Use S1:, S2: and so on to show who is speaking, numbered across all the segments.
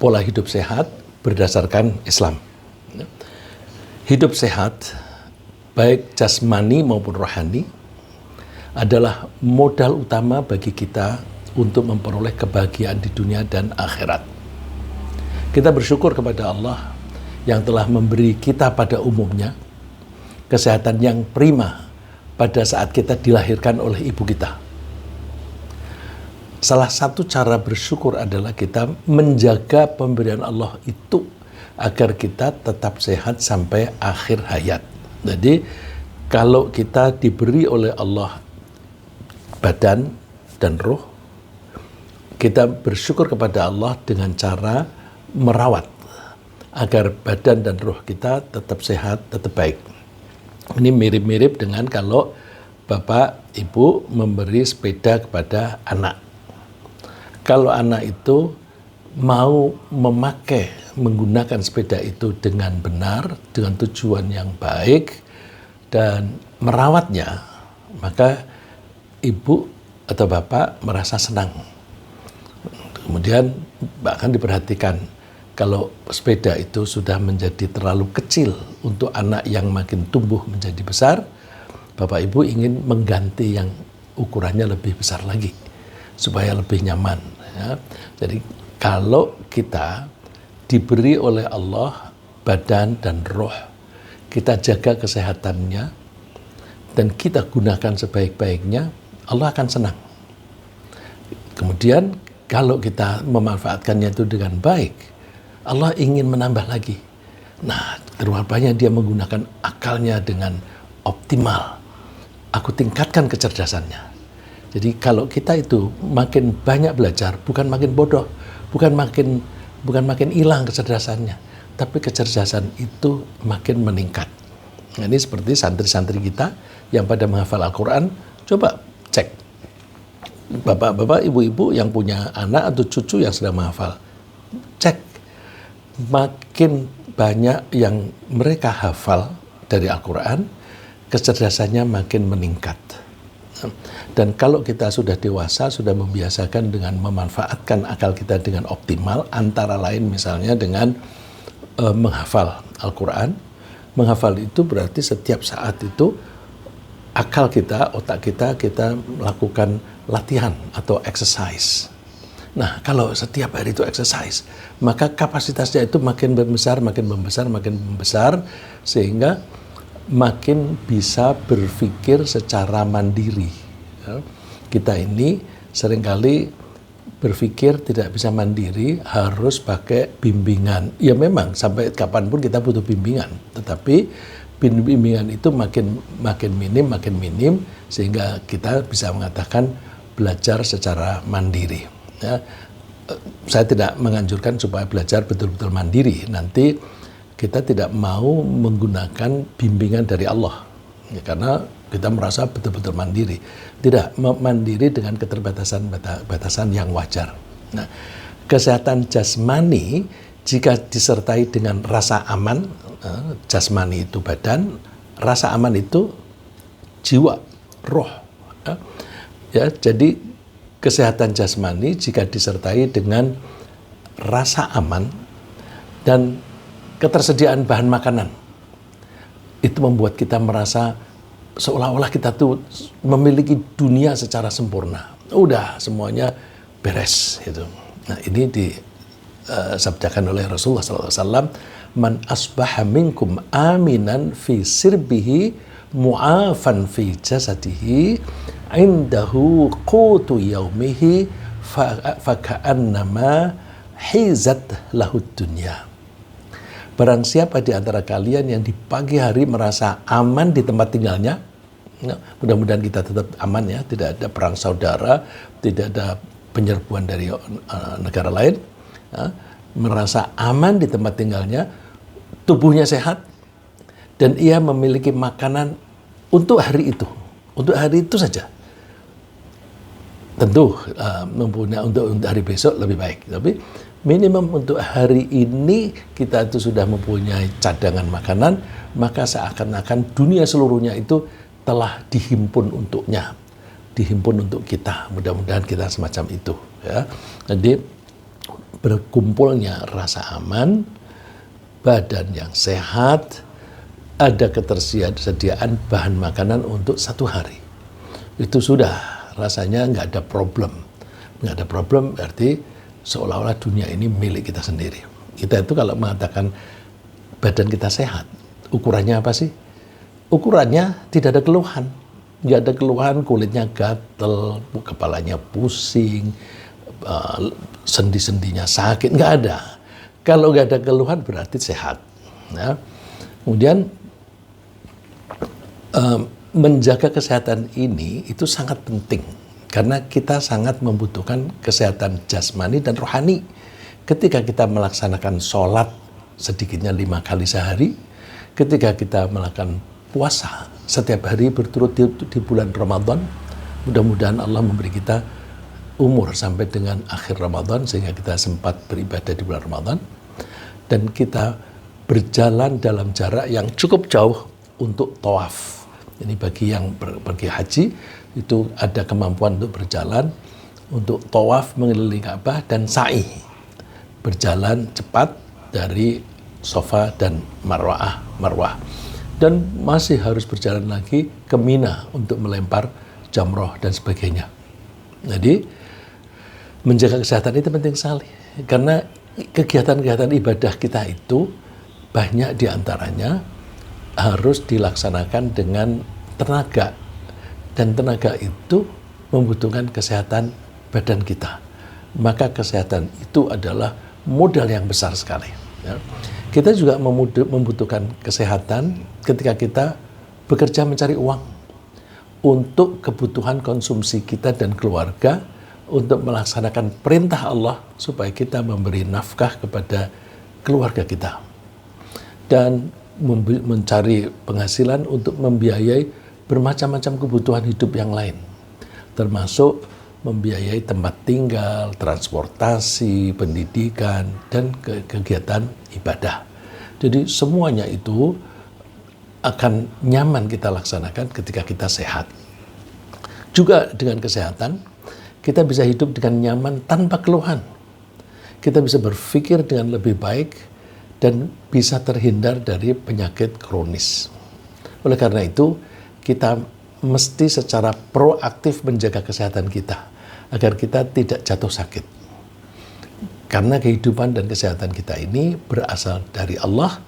S1: pola hidup sehat berdasarkan Islam. Hidup sehat, baik jasmani maupun rohani, adalah modal utama bagi kita untuk memperoleh kebahagiaan di dunia dan akhirat. Kita bersyukur kepada Allah yang telah memberi kita pada umumnya kesehatan yang prima pada saat kita dilahirkan oleh ibu kita. Salah satu cara bersyukur adalah kita menjaga pemberian Allah itu agar kita tetap sehat sampai akhir hayat. Jadi kalau kita diberi oleh Allah badan dan roh, kita bersyukur kepada Allah dengan cara merawat agar badan dan roh kita tetap sehat, tetap baik. Ini mirip-mirip dengan kalau bapak ibu memberi sepeda kepada anak. Kalau anak itu mau menggunakan sepeda itu dengan benar, dengan tujuan yang baik, dan merawatnya, maka ibu atau bapak merasa senang. Kemudian bahkan diperhatikan, kalau sepeda itu sudah menjadi terlalu kecil untuk anak yang makin tumbuh menjadi besar, bapak ibu ingin mengganti yang ukurannya lebih besar lagi, supaya lebih nyaman. Ya. Jadi kalau kita diberi oleh Allah badan dan roh, kita jaga kesehatannya, dan kita gunakan sebaik-baiknya, Allah akan senang. Kemudian kalau kita memanfaatkannya itu dengan baik, Allah ingin menambah lagi. Nah, rupanya dia menggunakan akalnya dengan optimal. Aku tingkatkan kecerdasannya. Jadi kalau kita itu makin banyak belajar, bukan makin bodoh, bukan makin hilang kecerdasannya, tapi kecerdasan itu makin meningkat. Nah, ini seperti santri-santri kita yang pada menghafal Al-Quran, coba cek. Bapak-bapak, ibu-ibu yang punya anak atau cucu yang sedang menghafal, cek. Makin banyak yang mereka hafal dari Al-Quran, kecerdasannya makin meningkat. Dan kalau kita sudah dewasa, sudah membiasakan dengan memanfaatkan akal kita dengan optimal, antara lain misalnya dengan menghafal Al-Quran. Menghafal itu berarti setiap saat itu akal kita, otak kita melakukan latihan atau exercise. Nah, kalau setiap hari itu exercise, maka kapasitasnya itu makin membesar, sehingga makin bisa berpikir secara mandiri. Kita ini seringkali berpikir tidak bisa mandiri, harus pakai bimbingan. Ya memang, sampai kapanpun kita butuh bimbingan. Tetapi bimbingan itu makin minim, sehingga kita bisa mengatakan belajar secara mandiri. Ya, saya tidak menganjurkan supaya belajar betul-betul mandiri. Nanti kita tidak mau menggunakan bimbingan dari Allah, ya, karena kita merasa betul-betul mandiri. Tidak, mandiri dengan keterbatasan yang wajar. Nah, kesehatan jasmani jika disertai dengan rasa aman, jasmani itu badan, rasa aman itu jiwa, roh. Ya, jadi kesehatan jasmani jika disertai dengan rasa aman dan ketersediaan bahan makanan, itu membuat kita merasa seolah-olah kita tuh memiliki dunia secara sempurna. Udah semuanya beres gitu. Nah, ini disabdakan oleh Rasulullah SAW, man asbaha minkum aminan fi sirbihi mu'afan fi jasadihi indahu qutu yaumihi faka'annama hizat lahud dunya. Barang siapa di antara kalian yang di pagi hari merasa aman di tempat tinggalnya, mudah-mudahan kita tetap aman ya, tidak ada perang saudara, tidak ada penyerbuan dari negara lain, merasa aman di tempat tinggalnya, tubuhnya sehat, dan ia memiliki makanan untuk hari itu saja. Tentu mempunyai untuk hari besok lebih baik, tapi minimum untuk hari ini kita itu sudah mempunyai cadangan makanan, maka seakan-akan dunia seluruhnya itu telah dihimpun untuknya, dihimpun untuk kita. Mudah-mudahan kita semacam itu. Ya. Jadi berkumpulnya rasa aman, badan yang sehat, ada ketersediaan bahan makanan untuk 1 hari. Itu sudah rasanya nggak ada problem. Nggak ada problem berarti seolah-olah dunia ini milik kita sendiri. Kita itu kalau mengatakan badan kita sehat, ukurannya apa sih? Ukurannya tidak ada keluhan. Nggak ada keluhan, kulitnya gatel, kepalanya pusing, sendi-sendinya sakit, nggak ada. Kalau nggak ada keluhan berarti sehat. Nah, kemudian menjaga kesehatan ini itu sangat penting karena kita sangat membutuhkan kesehatan jasmani dan rohani. Ketika kita melaksanakan sholat sedikitnya 5 kali sehari, ketika kita melakukan puasa setiap hari berturut di bulan Ramadan, mudah-mudahan Allah memberi kita umur sampai dengan akhir Ramadan sehingga kita sempat beribadah di bulan Ramadan, dan kita berjalan dalam jarak yang cukup jauh untuk tawaf. Ini bagi yang pergi haji itu ada kemampuan untuk berjalan untuk tawaf mengelilingi Ka'bah dan sa'i, berjalan cepat dari Safa dan Marwah, dan masih harus berjalan lagi ke Mina untuk melempar jamroh dan sebagainya. Jadi menjaga kesehatan itu penting sekali karena kegiatan-kegiatan ibadah kita itu banyak diantaranya harus dilaksanakan dengan tenaga, dan tenaga itu membutuhkan kesehatan badan kita. Maka kesehatan itu adalah modal yang besar sekali. Ya. Kita juga membutuhkan kesehatan ketika kita bekerja mencari uang untuk kebutuhan konsumsi kita dan keluarga, untuk melaksanakan perintah Allah supaya kita memberi nafkah kepada keluarga kita, dan mencari penghasilan untuk membiayai bermacam-macam kebutuhan hidup yang lain, termasuk membiayai tempat tinggal, transportasi, pendidikan, dan kegiatan ibadah. Jadi semuanya itu akan nyaman kita laksanakan ketika kita sehat. Juga dengan kesehatan, kita bisa hidup dengan nyaman tanpa keluhan. Kita bisa berpikir dengan lebih baik dan bisa terhindar dari penyakit kronis. Oleh karena itu, kita mesti secara proaktif menjaga kesehatan kita agar kita tidak jatuh sakit. Karena kehidupan dan kesehatan kita ini berasal dari Allah,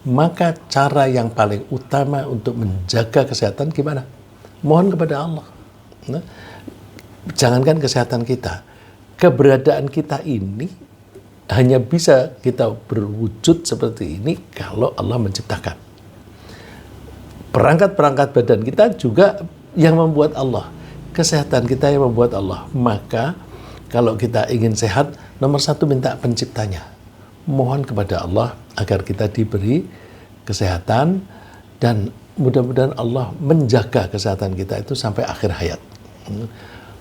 S1: maka cara yang paling utama untuk menjaga kesehatan gimana? Mohon kepada Allah. Nah, jangankan kesehatan kita, keberadaan kita ini hanya bisa kita berwujud seperti ini kalau Allah menciptakan. Perangkat-perangkat badan kita juga yang membuat Allah. Kesehatan kita yang membuat Allah. Maka kalau kita ingin sehat, nomor 1 minta penciptanya. Mohon kepada Allah agar kita diberi kesehatan, dan mudah-mudahan Allah menjaga kesehatan kita itu sampai akhir hayat.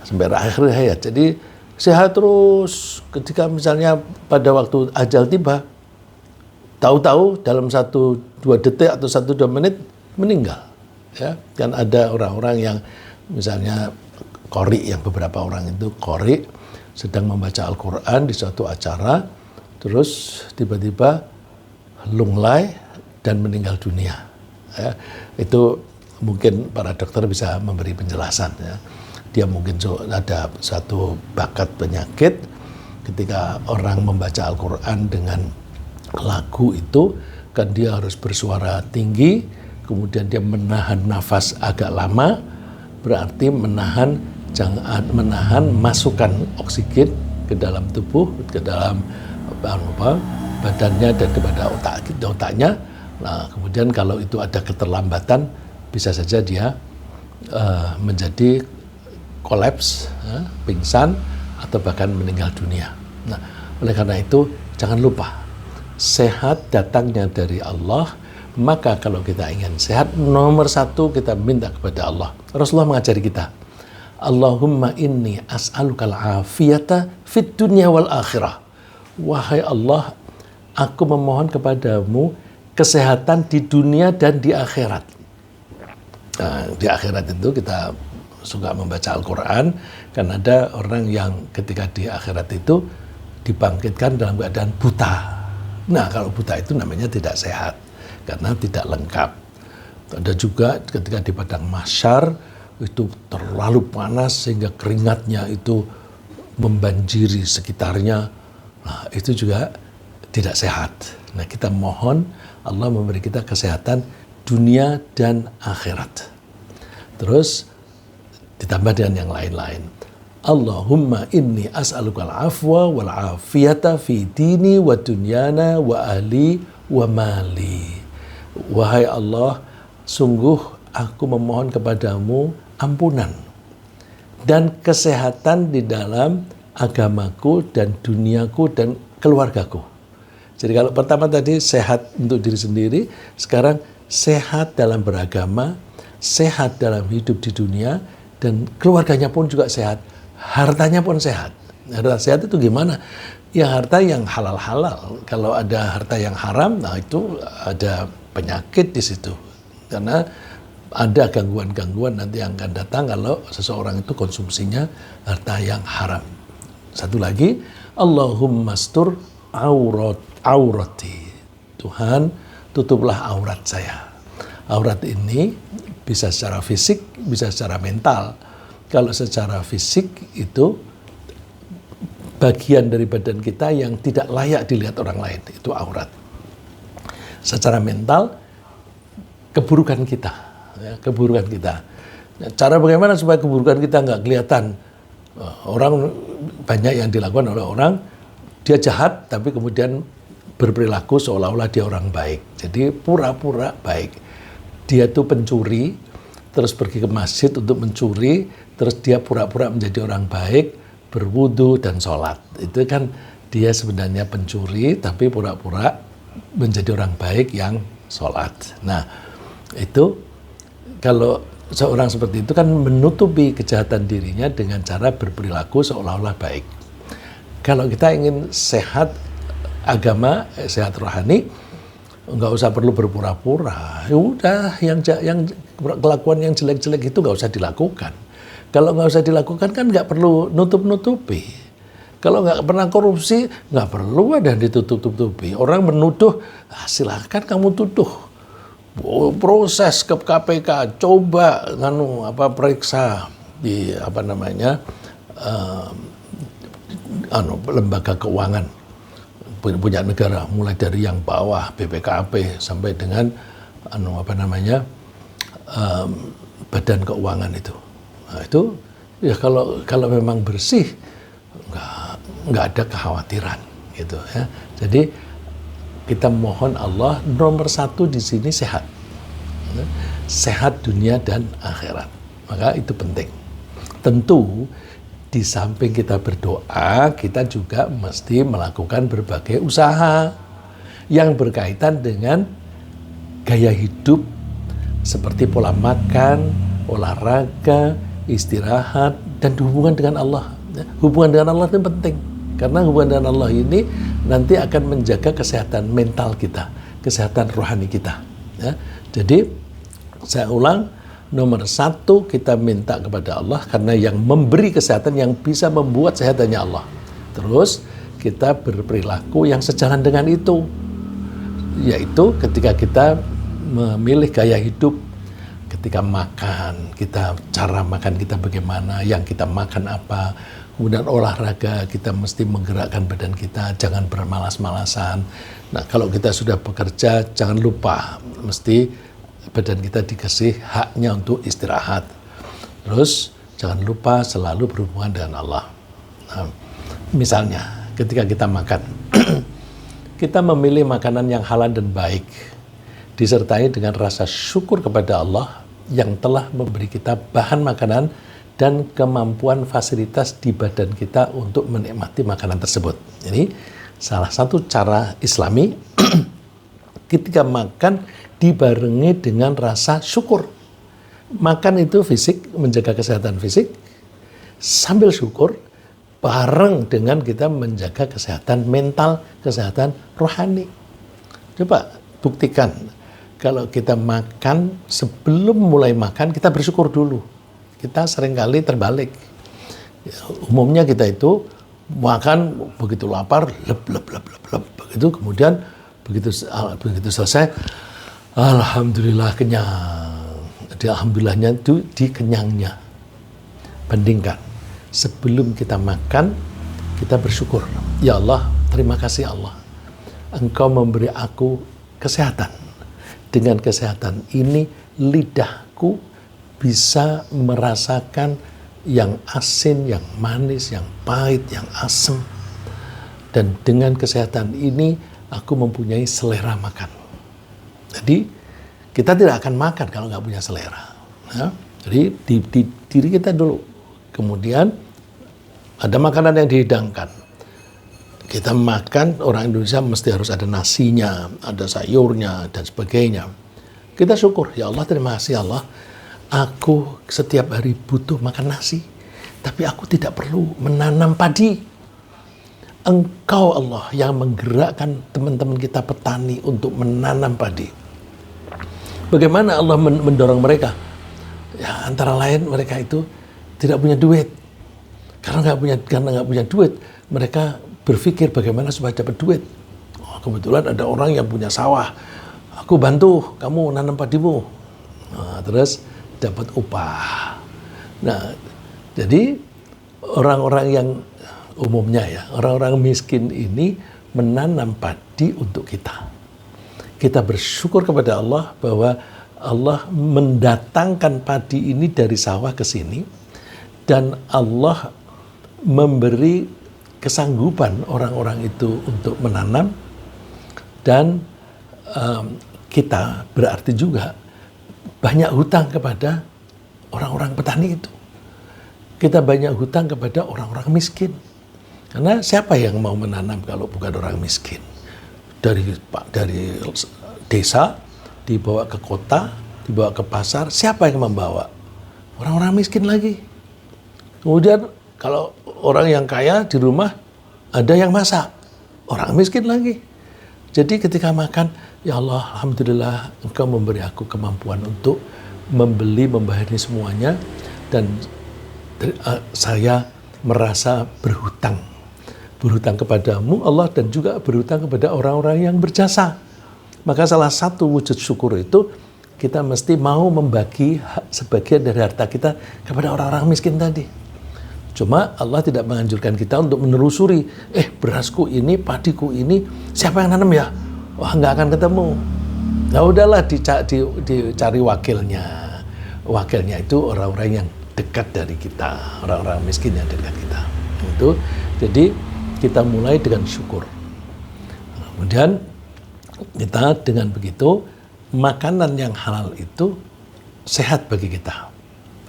S1: Sampai akhir hayat. Jadi sehat terus. Ketika misalnya pada waktu ajal tiba, tahu-tahu dalam 1-2 detik atau 1-2 menit meninggal. Ya, kan ada orang-orang yang misalnya qori, yang beberapa orang itu qori sedang membaca Al-Quran di suatu acara, terus tiba-tiba lunglai dan meninggal dunia. Ya, itu mungkin para dokter bisa memberi penjelasan. Ya. Dia mungkin ada satu bakat penyakit, ketika orang membaca Al-Quran dengan lagu itu, kan dia harus bersuara tinggi, kemudian dia menahan nafas agak lama, berarti menahan masukan oksigen ke dalam tubuh, ke dalam badannya dan kepada otaknya. Nah, kemudian kalau itu ada keterlambatan, bisa saja dia menjadi kolaps, pingsan, atau bahkan meninggal dunia. Nah, oleh karena itu jangan lupa, sehat datangnya dari Allah. Maka kalau kita ingin sehat, nomor 1 kita minta kepada Allah. Rasulullah mengajari kita, Allahumma inni as'alukal afiyata fid dunya wal akhirah. Wahai Allah, aku memohon kepadamu kesehatan di dunia dan di akhirat. Nah, di akhirat itu kita suka membaca Al-Quran, kan ada orang yang ketika di akhirat itu dibangkitkan dalam keadaan buta. Nah, kalau buta itu namanya tidak sehat karena tidak lengkap. Ada juga ketika di padang mahsyar itu terlalu panas sehingga keringatnya itu membanjiri sekitarnya. Nah, itu juga tidak sehat. Nah, kita mohon Allah memberi kita kesehatan dunia dan akhirat. Terus ditambah dengan yang lain-lain. Allahumma inni as'alukal afwa wal afiyata fi dini wa dunyana wa ahli wa mali. Wahai Allah, sungguh aku memohon kepadamu ampunan dan kesehatan di dalam agamaku dan duniaku dan keluargaku. Jadi kalau pertama tadi sehat untuk diri sendiri, sekarang sehat dalam beragama, sehat dalam hidup di dunia, dan keluarganya pun juga sehat, hartanya pun sehat. Harta sehat itu gimana? Ya harta yang halal-halal. Kalau ada harta yang haram, nah itu ada penyakit di situ. Karena ada gangguan-gangguan nanti yang akan datang kalau seseorang itu konsumsinya harta yang haram. Satu lagi, Allahumma astur aurati. Tuhan, tutuplah aurat saya. Aurat ini bisa secara fisik, bisa secara mental. Kalau secara fisik itu bagian dari badan kita yang tidak layak dilihat orang lain, itu aurat. Secara mental, keburukan kita, ya, keburukan kita. Cara bagaimana supaya keburukan kita nggak kelihatan? Orang banyak yang dilakukan oleh orang, dia jahat tapi kemudian berperilaku seolah-olah dia orang baik. Jadi pura-pura baik. Dia tuh pencuri, terus pergi ke masjid untuk mencuri, terus dia pura-pura menjadi orang baik, berwudu dan sholat. Itu kan dia sebenarnya pencuri, tapi pura-pura menjadi orang baik yang sholat. Nah, itu kalau seorang seperti itu kan menutupi kejahatan dirinya dengan cara berperilaku seolah-olah baik. Kalau kita ingin sehat agama, sehat rohani, nggak usah perlu berpura-pura. Ya udah, yang kelakuan yang jelek-jelek itu nggak usah dilakukan. Kalau nggak usah dilakukan kan nggak perlu nutup-nutupi. Kalau nggak pernah korupsi nggak perlu ada ditutup-tutupi. Orang menuduh, silahkan kamu tuduh. Proses ke KPK, coba periksa di lembaga keuangan punya negara, mulai dari yang bawah BPKP sampai dengan badan keuangan itu. Nah, itu ya kalau memang bersih nggak ada kekhawatiran gitu ya. Jadi kita mohon Allah nomor satu di sini sehat, sehat dunia dan akhirat. Maka itu penting. Tentu di samping kita berdoa, kita juga mesti melakukan berbagai usaha yang berkaitan dengan gaya hidup seperti pola makan, olahraga, istirahat, dan hubungan dengan Allah. Hubungan dengan Allah itu penting, karena hubungan dengan Allah ini nanti akan menjaga kesehatan mental kita, kesehatan rohani kita. Ya. Jadi saya ulang, nomor satu kita minta kepada Allah karena yang memberi kesehatan yang bisa membuat sehatannya Allah. Terus kita berperilaku yang sejalan dengan itu, yaitu ketika kita memilih gaya hidup, ketika makan, cara makan kita bagaimana, yang kita makan apa, kemudian olahraga kita mesti menggerakkan badan kita, jangan bermalas-malasan. Nah, kalau kita sudah bekerja, jangan lupa mesti badan kita dikasih haknya untuk istirahat. Terus jangan lupa selalu berhubungan dengan Allah. Nah, misalnya ketika kita makan, kita memilih makanan yang halal dan baik, disertai dengan rasa syukur kepada Allah yang telah memberi kita bahan makanan dan kemampuan fasilitas di badan kita untuk menikmati makanan tersebut. Jadi salah satu cara Islami ketika makan dibarengi dengan rasa syukur. Makan itu fisik, menjaga kesehatan fisik, sambil syukur, bareng dengan kita menjaga kesehatan mental, kesehatan rohani. Coba buktikan, kalau kita makan, sebelum mulai makan, kita bersyukur dulu. Kita seringkali terbalik. Umumnya kita itu makan begitu lapar, lep, begitu, kemudian begitu selesai, alhamdulillah kenyang. Jadi alhamdulillahnya itu di kenyangnya. Bandingkan, sebelum kita makan, kita bersyukur. Ya Allah, terima kasih Allah. Engkau memberi aku kesehatan. Dengan kesehatan ini, lidahku bisa merasakan yang asin, yang manis, yang pahit, yang asam. Dan dengan kesehatan ini, aku mempunyai selera makan. Jadi, kita tidak akan makan kalau nggak punya selera. Ya? Jadi, di diri kita dulu. Kemudian, ada makanan yang dihidangkan. Kita makan, orang Indonesia mesti harus ada nasinya, ada sayurnya, dan sebagainya. Kita syukur, ya Allah, terima kasih Allah. Aku setiap hari butuh makan nasi, tapi aku tidak perlu menanam padi. Engkau Allah yang menggerakkan teman-teman kita petani untuk menanam padi. Bagaimana Allah mendorong mereka? Ya, antara lain mereka itu tidak punya duit. Karena nggak punya duit, mereka berpikir bagaimana supaya dapat duit. Oh, kebetulan ada orang yang punya sawah. Aku bantu kamu nanam padimu. Nah, terus dapat upah. Nah, jadi orang-orang yang umumnya ya, orang-orang miskin ini menanam padi untuk kita. Kita bersyukur kepada Allah bahwa Allah mendatangkan padi ini dari sawah ke sini, dan Allah memberi kesanggupan orang-orang itu untuk menanam, dan kita berarti juga banyak hutang kepada orang-orang petani itu. Kita banyak hutang kepada orang-orang miskin. Karena siapa yang mau menanam kalau bukan orang miskin? Dari desa, dibawa ke kota, dibawa ke pasar, siapa yang membawa? Orang-orang miskin lagi. Kemudian kalau orang yang kaya di rumah, ada yang masak. Orang miskin lagi. Jadi ketika makan, ya Allah, alhamdulillah Engkau memberi aku kemampuan untuk membeli, membayar semuanya, dan saya merasa berhutang kepadamu Allah, dan juga berhutang kepada orang-orang yang berjasa. Maka salah satu wujud syukur itu kita mesti mau membagi sebagian dari harta kita kepada orang-orang miskin tadi. Cuma Allah tidak menganjurkan kita untuk menelusuri, berasku ini, padiku ini, siapa yang nanam ya? Wah, nggak akan ketemu. Nah udahlah, dicari wakilnya. Wakilnya itu orang-orang yang dekat dari kita, orang-orang miskin yang dekat kita. Itu, jadi kita mulai dengan syukur. Kemudian kita dengan begitu, makanan yang halal itu sehat bagi kita.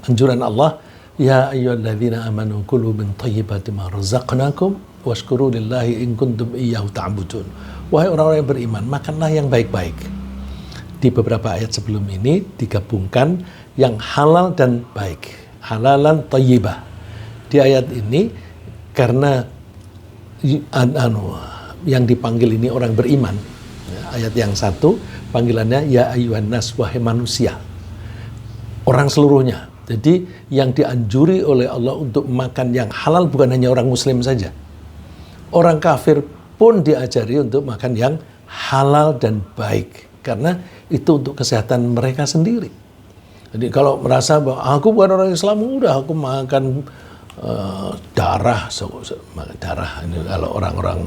S1: Anjuran Allah, ya ayyuhalladzina amanu kulu min thayyibati ma razaqnakum washkuru lillahi in kuntum iyyahu ta'budun. Wahai orang-orang yang beriman, makanlah yang baik-baik. Di beberapa ayat sebelum ini digabungkan yang halal dan baik. Halalan thayyibah. Di ayat ini karena yang dipanggil ini orang beriman. Ayat yang satu panggilannya ya ayyuhan nas, wahai manusia. Orang seluruhnya. Jadi yang dianjuri oleh Allah untuk makan yang halal bukan hanya orang muslim saja. Orang kafir pun diajari untuk makan yang halal dan baik. Karena itu untuk kesehatan mereka sendiri. Jadi kalau merasa bahwa aku bukan orang Islam, udah aku makan darah. Ini kalau orang-orang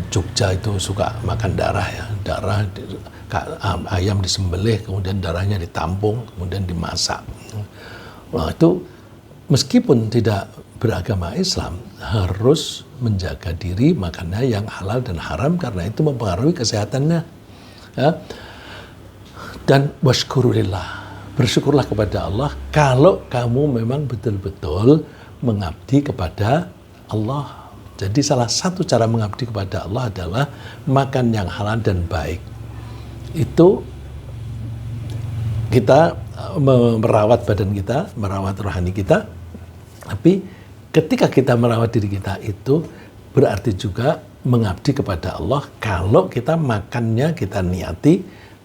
S1: Jogja itu suka makan darah ya. Darah, ayam disembelih, kemudian darahnya ditampung, kemudian dimasak. Nah itu meskipun tidak beragama Islam, harus menjaga diri makannya yang halal dan haram, karena itu mempengaruhi kesehatannya. Ya. Dan washkurulillah, bersyukurlah kepada Allah kalau kamu memang betul-betul mengabdi kepada Allah. Jadi salah satu cara mengabdi kepada Allah adalah makan yang halal dan baik. Itu kita merawat badan kita, merawat rohani kita. Tapi ketika kita merawat diri kita itu berarti juga mengabdi kepada Allah kalau kita makannya kita niati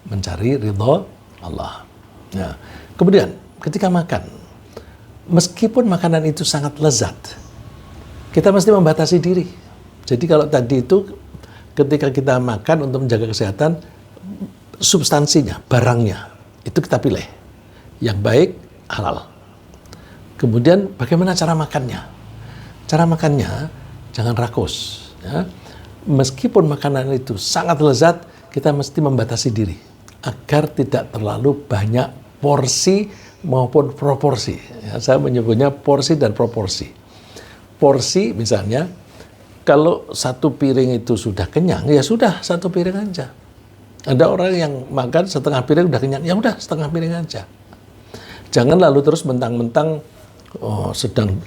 S1: mencari ridho Allah. Nah, kemudian ketika makan, meskipun makanan itu sangat lezat, kita mesti membatasi diri. Jadi kalau tadi itu ketika kita makan untuk menjaga kesehatan, substansinya, barangnya, itu kita pilih. Yang baik, halal. Kemudian bagaimana cara makannya? Cara makannya jangan rakus. Ya. Meskipun makanan itu sangat lezat, kita mesti membatasi diri agar tidak terlalu banyak porsi maupun proporsi. Ya, saya menyebutnya porsi dan proporsi. Porsi misalnya, kalau satu piring itu sudah kenyang, ya sudah satu piring aja. Ada orang yang makan setengah piring udah kenyang, ya udah setengah piring aja. Jangan lalu terus mentang-mentang sedang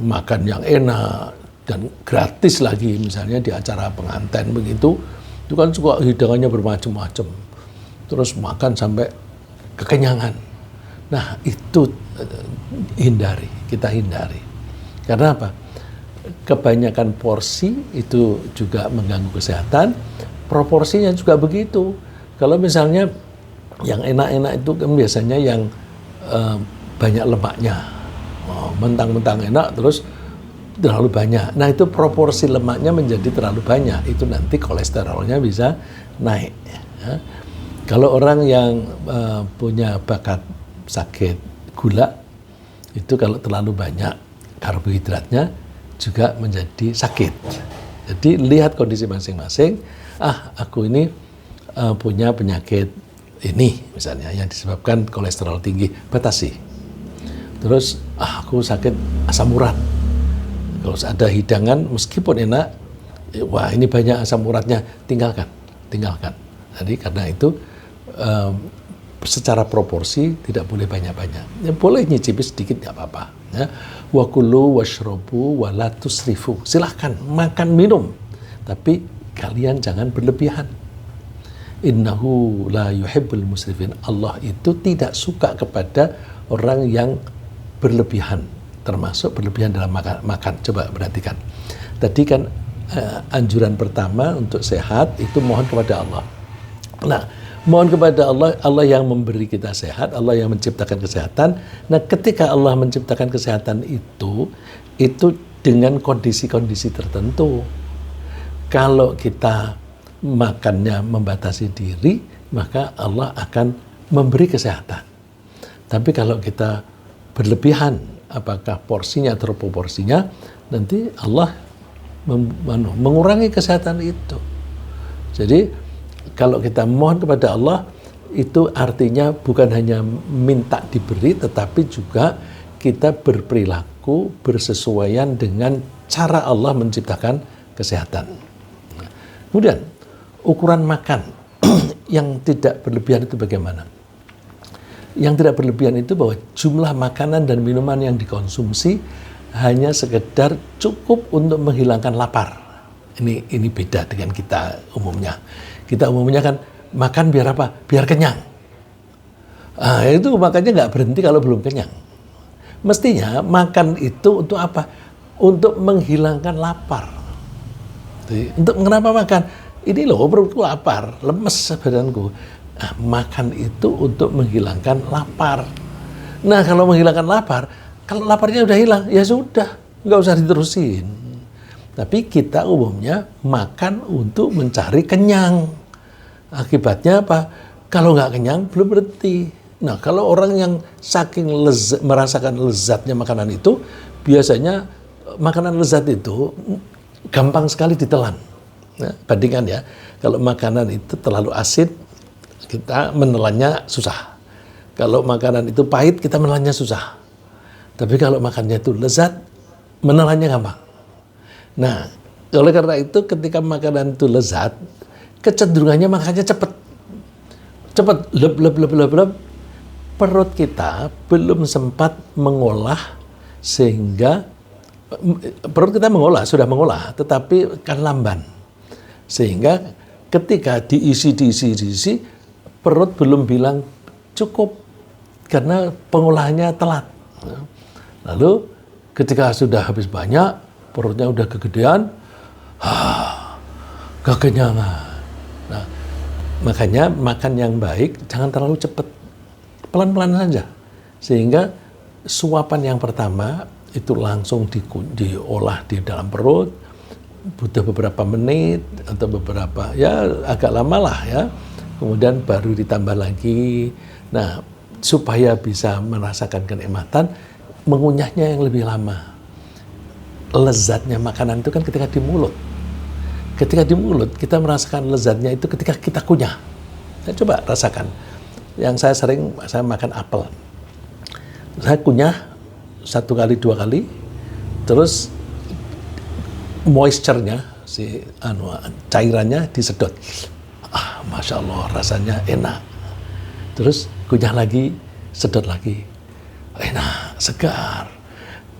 S1: makan yang enak dan gratis lagi, misalnya di acara pengantin begitu, itu kan suka hidangannya bermacam-macam. Terus makan sampai kekenyangan. Nah, itu kita hindari. Karena apa? Kebanyakan porsi itu juga mengganggu kesehatan, proporsinya juga begitu. Kalau misalnya yang enak-enak itu kan biasanya yang banyak lemaknya. Mentang-mentang enak terus terlalu banyak. Nah, itu proporsi lemaknya menjadi terlalu banyak. Itu nanti kolesterolnya bisa naik. Ya. Kalau orang yang punya bakat sakit gula, itu kalau terlalu banyak karbohidratnya juga menjadi sakit. Jadi lihat kondisi masing-masing. Aku ini punya penyakit ini misalnya yang disebabkan kolesterol tinggi, batasi. Terus aku sakit asam urat. Kalau ada hidangan meskipun enak, wah ini banyak asam uratnya, tinggalkan. Jadi karena itu secara proporsi tidak boleh banyak-banyak. Ya, boleh nyicipi sedikit nggak apa-apa. Ya. Wa kulu washrobu wa la tusrifu. Silahkan makan minum, tapi kalian jangan berlebihan. Innahu la yuhibbul musrifin. Allah itu tidak suka kepada orang yang berlebihan, termasuk berlebihan dalam makan. Coba perhatikan. Tadi kan anjuran pertama untuk sehat itu mohon kepada Allah. Nah, mohon kepada Allah, Allah yang memberi kita sehat, Allah yang menciptakan kesehatan. Nah, ketika Allah menciptakan kesehatan itu dengan kondisi-kondisi tertentu. Kalau kita makannya membatasi diri, maka Allah akan memberi kesehatan. Tapi kalau kita berlebihan, apakah porsinya atau proporsinya, nanti Allah mengurangi kesehatan itu. Jadi kalau kita mohon kepada Allah, itu artinya bukan hanya minta diberi, tetapi juga kita berperilaku bersesuaian dengan cara Allah menciptakan kesehatan. Kemudian ukuran makan yang tidak berlebihan itu bagaimana? Yang tidak berlebihan itu bahwa jumlah makanan dan minuman yang dikonsumsi hanya sekedar cukup untuk menghilangkan lapar. Ini beda dengan kita umumnya. Kita umumnya kan makan biar apa? Biar kenyang. Itu makanya nggak berhenti kalau belum kenyang. Mestinya makan itu untuk apa? Untuk menghilangkan lapar. Untuk kenapa makan? Ini loh perutku lapar, lemes badanku. Makan itu untuk menghilangkan lapar. Nah, kalau menghilangkan lapar, kalau laparnya udah hilang, ya sudah, nggak usah diterusin. Tapi kita umumnya makan untuk mencari kenyang. Akibatnya apa? Kalau nggak kenyang, belum berhenti. Nah, kalau orang yang saking merasakan lezatnya makanan itu, biasanya makanan lezat itu gampang sekali ditelan. Nah, bandingkan ya, kalau makanan itu terlalu asin, kita menelannya susah. Kalau makanan itu pahit, kita menelannya susah. Tapi kalau makannya itu lezat, menelannya gampang. Nah, oleh karena itu ketika makanan itu lezat, kecenderungannya makannya cepat. Cepat, lep. Perut kita belum sempat mengolah sehingga perut kita sudah mengolah, tetapi kan lamban. Sehingga ketika diisi, perut belum bilang cukup karena pengolahannya telat. Lalu ketika sudah habis banyak, perutnya udah kegedean, kekenyangan. Nah, makanya makan yang baik jangan terlalu cepat, pelan-pelan saja. Sehingga suapan yang pertama itu langsung diolah di dalam perut, butuh beberapa menit atau beberapa, ya agak lama lah ya, kemudian baru ditambah lagi. Nah, supaya bisa merasakan kenikmatan, mengunyahnya yang lebih lama. Lezatnya makanan itu kan ketika di mulut. Ketika di mulut, kita merasakan lezatnya itu ketika kita kunyah. Saya coba rasakan. Yang saya makan apel. Saya kunyah 1 kali 2 kali, terus moisture-nya, cairannya disedot. Masya Allah, rasanya enak. Terus kunyah lagi, sedot lagi. Enak, segar.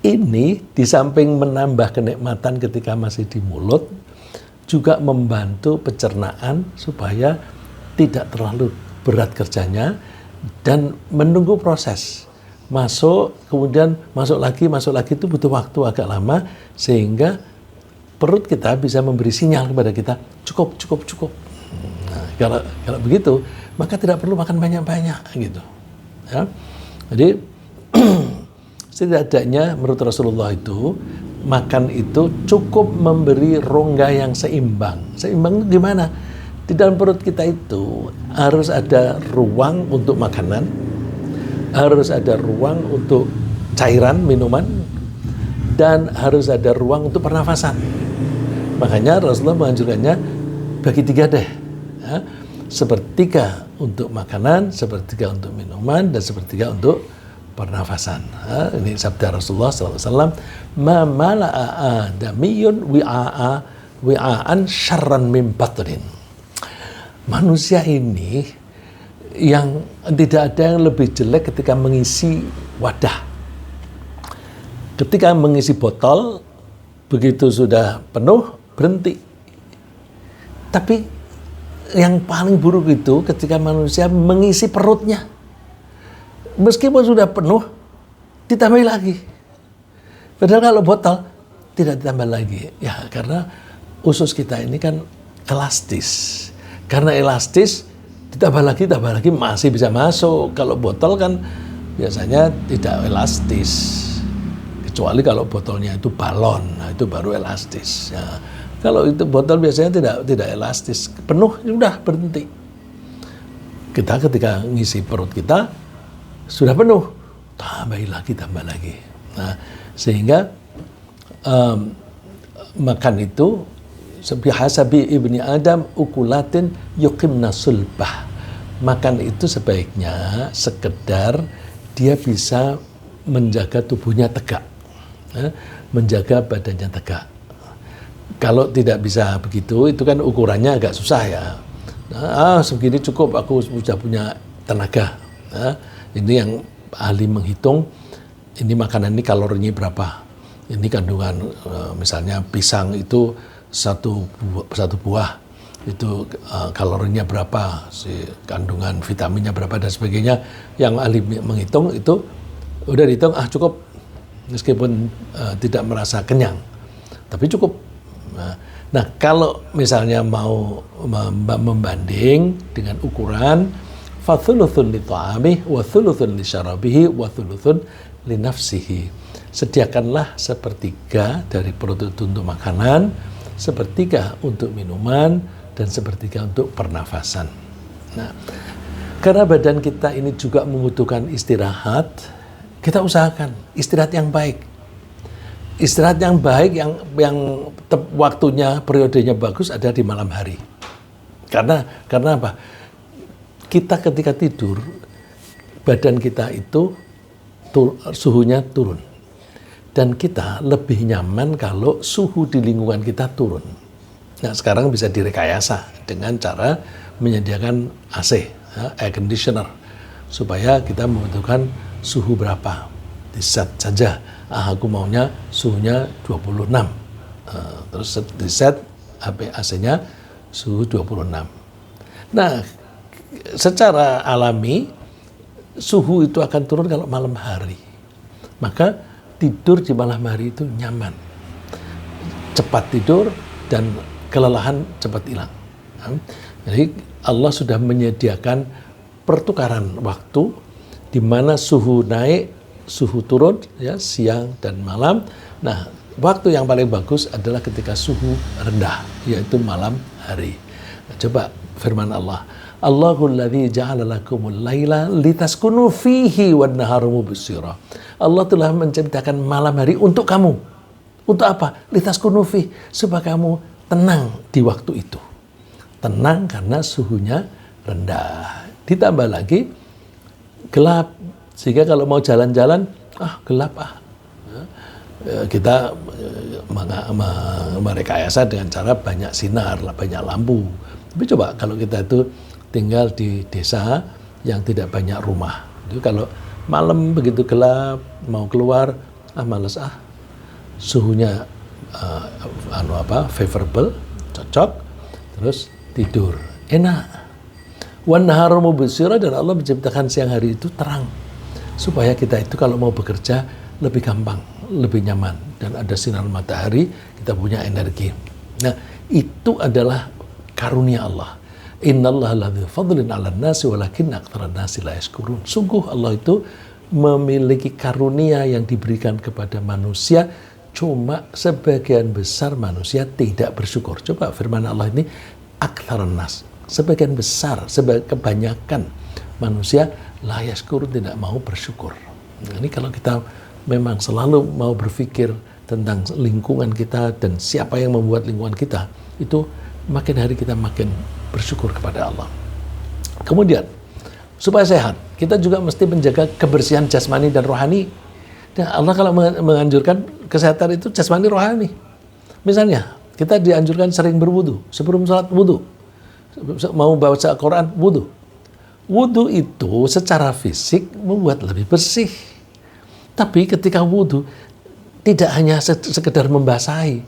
S1: Ini di samping menambah kenikmatan ketika masih di mulut, juga membantu pencernaan supaya tidak terlalu berat kerjanya dan menunggu proses. Masuk, kemudian masuk lagi itu butuh waktu agak lama, sehingga perut kita bisa memberi sinyal kepada kita, cukup. Nah, kalau begitu, maka tidak perlu makan banyak-banyak gitu. Ya. Jadi setidaknya menurut Rasulullah itu, makan itu cukup memberi rongga yang seimbang. Seimbang itu gimana? Di dalam perut kita itu harus ada ruang untuk makanan, harus ada ruang untuk cairan, minuman, dan harus ada ruang untuk pernafasan. Makanya Rasulullah menganjurkannya bagi 3 deh. Ya. 1/3 untuk makanan, 1/3 untuk minuman, dan 1/3 untuk pernafasan. Ya. Ini sabda Rasulullah SAW. Ma mala'a adamiyun wi'aan syarran min batnin. Manusia ini yang tidak ada yang lebih jelek ketika mengisi wadah. Ketika mengisi botol, begitu sudah penuh, berhenti. Tapi yang paling buruk itu ketika manusia mengisi perutnya. Meskipun sudah penuh, ditambah lagi. Padahal kalau botol, tidak ditambah lagi. Ya, karena usus kita ini kan elastis. Karena elastis, ditambah lagi masih bisa masuk. Kalau botol kan biasanya tidak elastis. Kecuali kalau botolnya itu balon, nah itu baru elastis. Ya. Kalau itu botol biasanya tidak elastis. Penuh, sudah berhenti. Kita ketika ngisi perut kita, sudah penuh, tambah lagi. Nah, sehingga makan itu bihasabi ibni Adam ukulatin yuqimna sulbah. Makan itu sebaiknya sekedar dia bisa menjaga tubuhnya tegak, menjaga badannya tegak. Kalau tidak bisa begitu, itu kan ukurannya agak susah ya. Nah, segini cukup, aku sudah punya tenaga. Nah, ini yang ahli menghitung, ini makanan ini kalorinya berapa. Ini kandungan, misalnya pisang itu satu buah itu kalorinya berapa, kandungan vitaminnya berapa dan sebagainya. Yang ahli menghitung itu udah dihitung, cukup, meskipun tidak merasa kenyang, tapi cukup. Nah, kalau misalnya mau membanding dengan ukuran, fathuluthun li ta'amih wa thuluthun li syarabihi wa thuluthun li nafsihi. Sediakanlah 1/3 dari perut itu untuk makanan, 1/3 untuk minuman, dan 1/3 untuk pernafasan. Nah, karena badan kita ini juga membutuhkan istirahat, kita usahakan istirahat yang baik. Istirahat yang baik yang waktunya, periodenya bagus ada di malam hari. Karena apa? Kita ketika tidur, badan kita itu suhunya turun. Dan kita lebih nyaman kalau suhu di lingkungan kita turun. Nah, sekarang bisa direkayasa dengan cara menyediakan AC, air conditioner, supaya kita membutuhkan suhu berapa. Diset saja, aku maunya suhunya 26. Terus diset AC-nya suhu 26. Nah, secara alami, suhu itu akan turun kalau malam hari. Maka tidur di malam hari itu nyaman, cepat tidur, dan kelelahan cepat hilang. Jadi Allah sudah menyediakan pertukaran waktu di mana suhu naik, suhu turun, ya, siang dan malam. Nah, waktu yang paling bagus adalah ketika suhu rendah, yaitu malam hari. Nah, coba firman Allah, Allahul ladzi ja'ala lakumul laila litaskunu fihi wan nahara mubsira. Allah telah menciptakan malam hari untuk kamu. Untuk apa? Litaskunu fihi, supaya kamu tenang di waktu itu. Tenang karena suhunya rendah. Ditambah lagi gelap, sehingga kalau mau jalan-jalan, gelap kita merekayasa dengan cara banyak sinar, banyak lampu. Tapi coba kalau kita itu tinggal di desa yang tidak banyak rumah, itu kalau malam begitu gelap mau keluar, males suhunya favorable, cocok, terus tidur enak. Wan naharu mubsira, dan Allah menciptakan siang hari itu terang supaya kita itu kalau mau bekerja lebih gampang, lebih nyaman, dan ada sinar matahari, kita punya energi. Nah, itu adalah karunia Allah. Innallaha ladzu fadlin 'alan nasi walakinna aktsaran nasi la yashkurun. Sungguh Allah itu memiliki karunia yang diberikan kepada manusia, cuma sebagian besar manusia tidak bersyukur. Coba firman Allah ini, aktsaran nas, sebagian besar, kebanyakan manusia la yashkurun, tidak mau bersyukur. Nah, ini kalau kita memang selalu mau berpikir tentang lingkungan kita dan siapa yang membuat lingkungan kita, itu makin hari kita makin bersyukur kepada Allah. Kemudian, supaya sehat, kita juga mesti menjaga kebersihan jasmani dan rohani. Dan Allah kalau menganjurkan kesehatan itu jasmani rohani. Misalnya, kita dianjurkan sering berwudu, sebelum sholat wudu. Mau baca Quran, wudu. Wudu itu secara fisik membuat lebih bersih. Tapi ketika wudu, tidak hanya sekedar membasahi,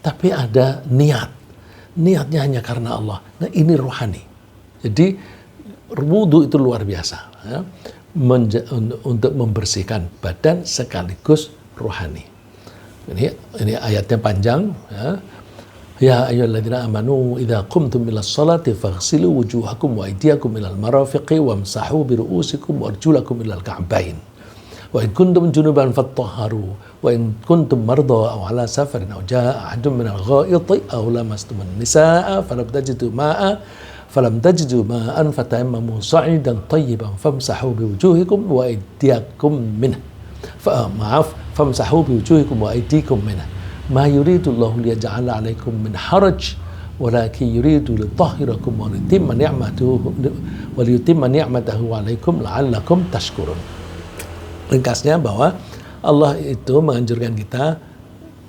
S1: tapi ada niat. Niatnya hanya karena Allah. Nah, ini rohani. Jadi wudu itu luar biasa, ya, untuk membersihkan badan sekaligus rohani. Ini ayatnya panjang. Ya ayyuhalladzina amanu idza qumtum ilas sholati faghsilu wujuhakum wa aydiyakum ilal marafiqi wamsahu bi ru'usikum wa arjulakum ilal ka'bain. Wa in kuntum junuban fattahharu wa in kuntum marda aw ala safarin aw jaa ahadun minal ghaiti aw lamastumun nisaa falam tajidu ma'an fatayammamu sa'idan tayyiban famsahu bi wujuhikum wa aydiyakum minhu. Famsahu bi wujuhikum wa aydikum minhu. Ma yuridullahu liyaj'ala 'alaikum min haraj walakin yuridu litahhirakum wa yutimma ni'matahu 'alaikum la'allakum tashkurun. Ringkasnya bahwa Allah itu menganjurkan kita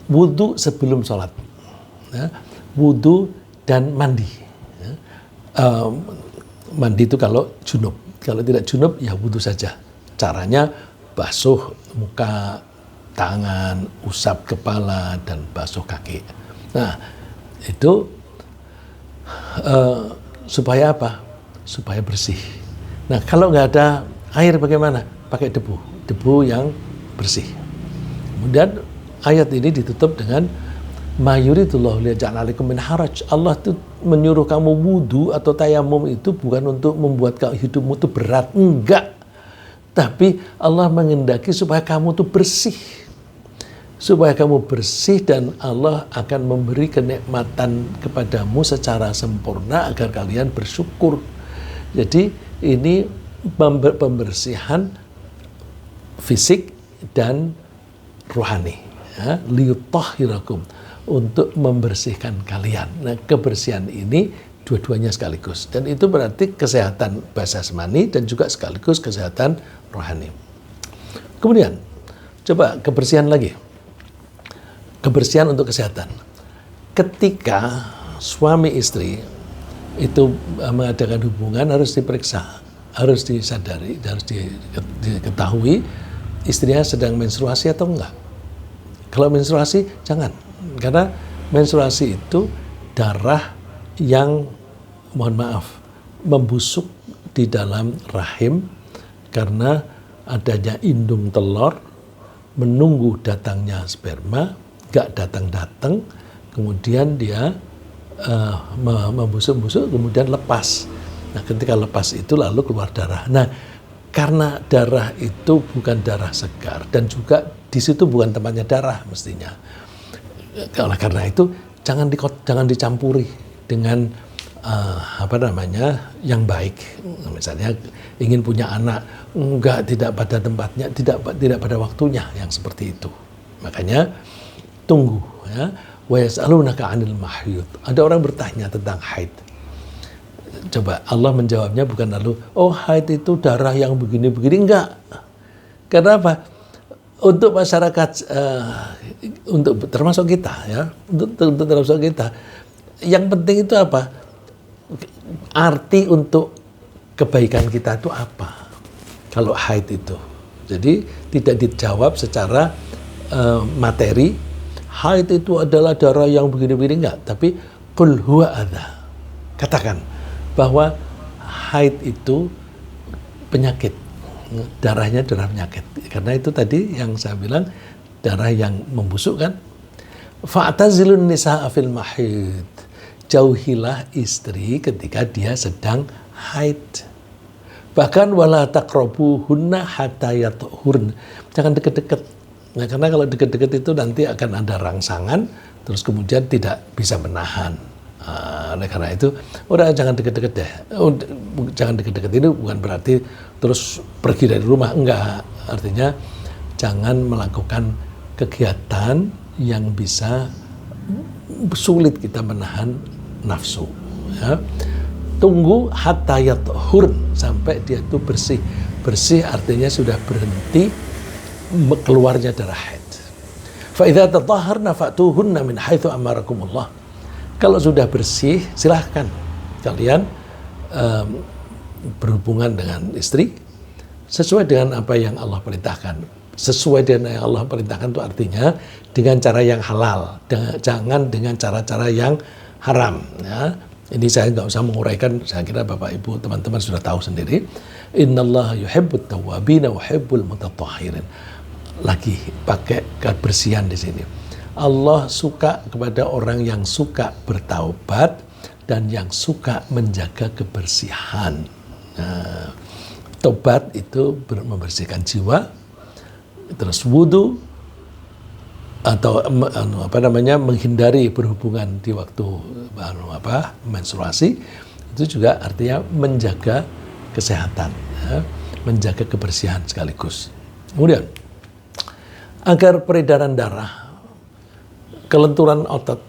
S1: wudu sebelum sholat, ya, wudu dan mandi. Ya. Mandi itu kalau junub, kalau tidak junub ya wudu saja. Caranya basuh muka, tangan, usap kepala, dan basuh kaki. Nah, itu supaya apa? Supaya bersih. Nah, kalau nggak ada air bagaimana? Pakai debu yang bersih. Kemudian ayat ini ditutup dengan ma yuridullahu liyaj'ala 'alaikum min haraj. Allah itu menyuruh kamu wudu atau tayamum itu bukan untuk membuat hidupmu itu berat, enggak. Tapi Allah mengendaki supaya kamu itu bersih. Supaya kamu bersih, dan Allah akan memberi kenikmatan kepadamu secara sempurna agar kalian bersyukur. Jadi ini pembersihan fisik dan rohani, ya, liyutahhirakum, untuk membersihkan kalian. Nah, kebersihan ini dua-duanya sekaligus, dan itu berarti kesehatan jasmani dan juga sekaligus kesehatan rohani. Kemudian coba kebersihan lagi, kebersihan untuk kesehatan. Ketika suami istri itu mengadakan hubungan, harus diperiksa, harus disadari, harus diketahui istrinya sedang menstruasi atau enggak. Kalau menstruasi jangan, karena menstruasi itu darah yang, mohon maaf, membusuk di dalam rahim karena adanya indung telur, menunggu datangnya sperma, gak datang-datang, kemudian dia membusuk-busuk, kemudian lepas. Nah, ketika lepas itu lalu keluar darah. Nah, karena darah itu bukan darah segar dan juga di situ bukan tempatnya darah mestinya. Karena itu jangan dicampuri dengan yang baik. Misalnya ingin punya anak, tidak pada tempatnya, tidak pada waktunya yang seperti itu. Makanya tunggu ya. Wa yas'alunaka 'anil mahyid. Ada orang bertanya tentang haid. Coba Allah menjawabnya bukan lalu, haid itu darah yang begini-begini, enggak. Karena apa? Untuk masyarakat, untuk termasuk kita ya, untuk termasuk kita, yang penting itu apa? Arti untuk kebaikan kita itu apa? Kalau haid itu, jadi tidak dijawab secara materi. Haid itu adalah darah yang begini-begini, enggak, tapi qul huwa adza. Katakan bahwa haid itu penyakit, darahnya darah penyakit. Karena itu tadi yang saya bilang, darah yang membusuk kan. Fa'tazilun nisaa fil mahid. Jauhilah istri ketika dia sedang haid. Bahkan wala taqrabuhunna hatta yatuhurn. Jangan dekat-dekat. Nah, karena kalau dekat-dekat itu nanti akan ada rangsangan, terus kemudian tidak bisa menahan. Oleh karena itu, udah jangan dekat-dekat deh. Jangan dekat-dekat itu bukan berarti terus pergi dari rumah, enggak. Artinya jangan melakukan kegiatan yang bisa sulit kita menahan nafsu. Ya. Tunggu hatta yathurn, sampai dia itu bersih. Bersih artinya sudah berhenti keluarnya darah haid. Fa idza tatahharna fa'tuhunna min haitsu amarakumullah. Kalau sudah bersih, silahkan kalian berhubungan dengan istri sesuai dengan apa yang Allah perintahkan. Sesuai dengan yang Allah perintahkan itu artinya dengan cara yang halal, jangan dengan cara-cara yang haram. Ya. Ini saya nggak usah menguraikan, saya kira Bapak Ibu teman-teman sudah tahu sendiri. Innallaha yuhibbut tawwabina wa yuhibbul mutatahhirin. Lagi pakai kebersihan di sini. Allah suka kepada orang yang suka bertaubat dan yang suka menjaga kebersihan. Nah, tobat itu membersihkan jiwa, terus wudu atau menghindari berhubungan di waktu menstruasi, itu juga artinya menjaga kesehatan, ya, menjaga kebersihan sekaligus. Kemudian agar peredaran darah, kelenturan otot,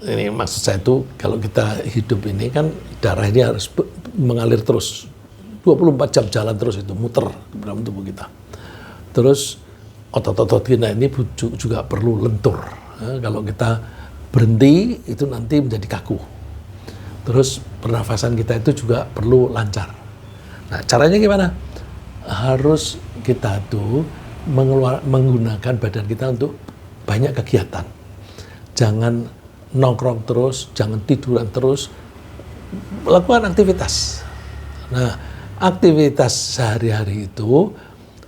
S1: ini maksud saya itu kalau kita hidup ini kan darah ini harus mengalir terus 24 jam jalan terus, itu muter ke dalam tubuh kita. Terus otot-otot kita ini juga perlu lentur. Ya, kalau kita berhenti itu nanti menjadi kaku. Terus pernafasan kita itu juga perlu lancar. Nah, caranya gimana? Harus kita tuh menggunakan badan kita untuk banyak kegiatan. Jangan nongkrong terus, jangan tiduran terus, lakukan aktivitas. Nah, aktivitas sehari-hari itu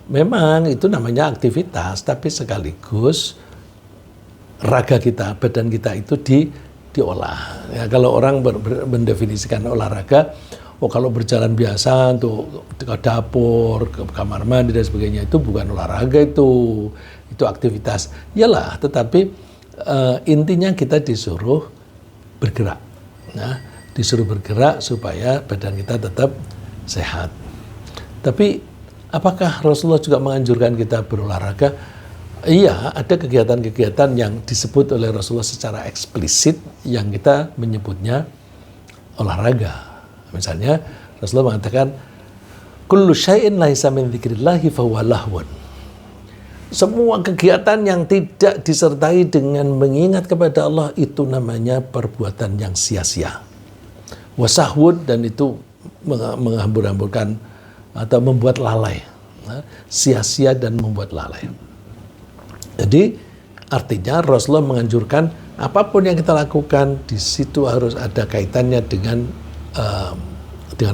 S1: memang itu namanya aktivitas, tapi sekaligus raga kita, badan kita itu diolah. Ya, kalau orang mendefinisikan olahraga, kalau berjalan biasa untuk ke dapur, ke kamar mandi dan sebagainya, itu bukan olahraga, itu aktivitas. Iyalah, tetapi intinya kita disuruh bergerak. Nah, disuruh bergerak supaya badan kita tetap sehat. Tapi apakah Rasulullah juga menganjurkan kita berolahraga? Iya, ada kegiatan-kegiatan yang disebut oleh Rasulullah secara eksplisit yang kita menyebutnya olahraga. Misalnya Rasulullah mengatakan, kullu syai'in laisa min dzikrillahi fahuwa lahwun. Semua kegiatan yang tidak disertai dengan mengingat kepada Allah itu namanya perbuatan yang sia-sia. Wasahwun, dan itu menghambur-hamburkan atau membuat lalai. Sia-sia dan membuat lalai. Jadi artinya Rasulullah menganjurkan apapun yang kita lakukan di situ harus ada kaitannya dengan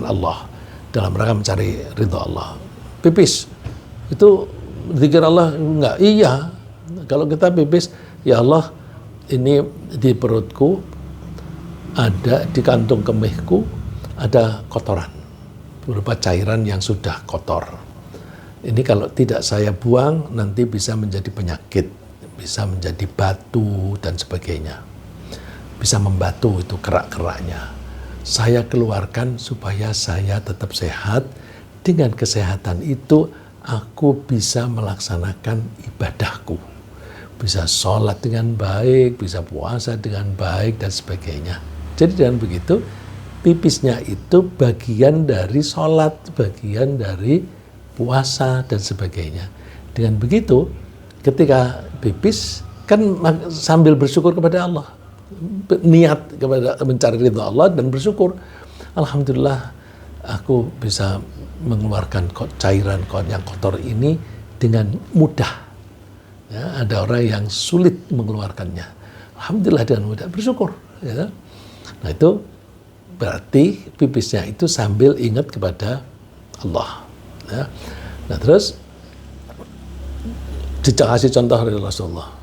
S1: Allah, dalam rangka mencari ridha Allah. Pipis itu zikir Allah enggak? Iya. Kalau kita pipis, ya Allah, ini di perutku ada, di kantung kemihku ada kotoran. berupa cairan yang sudah kotor. Ini kalau tidak saya buang nanti bisa menjadi penyakit, bisa menjadi batu dan sebagainya. Bisa membatu itu kerak-keraknya. Saya keluarkan supaya saya tetap sehat. Dengan kesehatan itu aku bisa melaksanakan ibadahku. Bisa sholat dengan baik, bisa puasa dengan baik dan sebagainya. Jadi dengan begitu pipisnya itu bagian dari sholat, bagian dari puasa dan sebagainya. Dengan begitu ketika pipis kan sambil bersyukur kepada Allah, niat kepada mencari ridha Allah dan bersyukur, alhamdulillah aku bisa mengeluarkan cairan yang kotor ini dengan mudah. Ya, ada orang yang sulit mengeluarkannya, alhamdulillah dengan mudah, bersyukur. Ya. Nah itu berarti pipisnya itu sambil ingat kepada Allah. Ya. Nah terus dikasih contoh dari Rasulullah.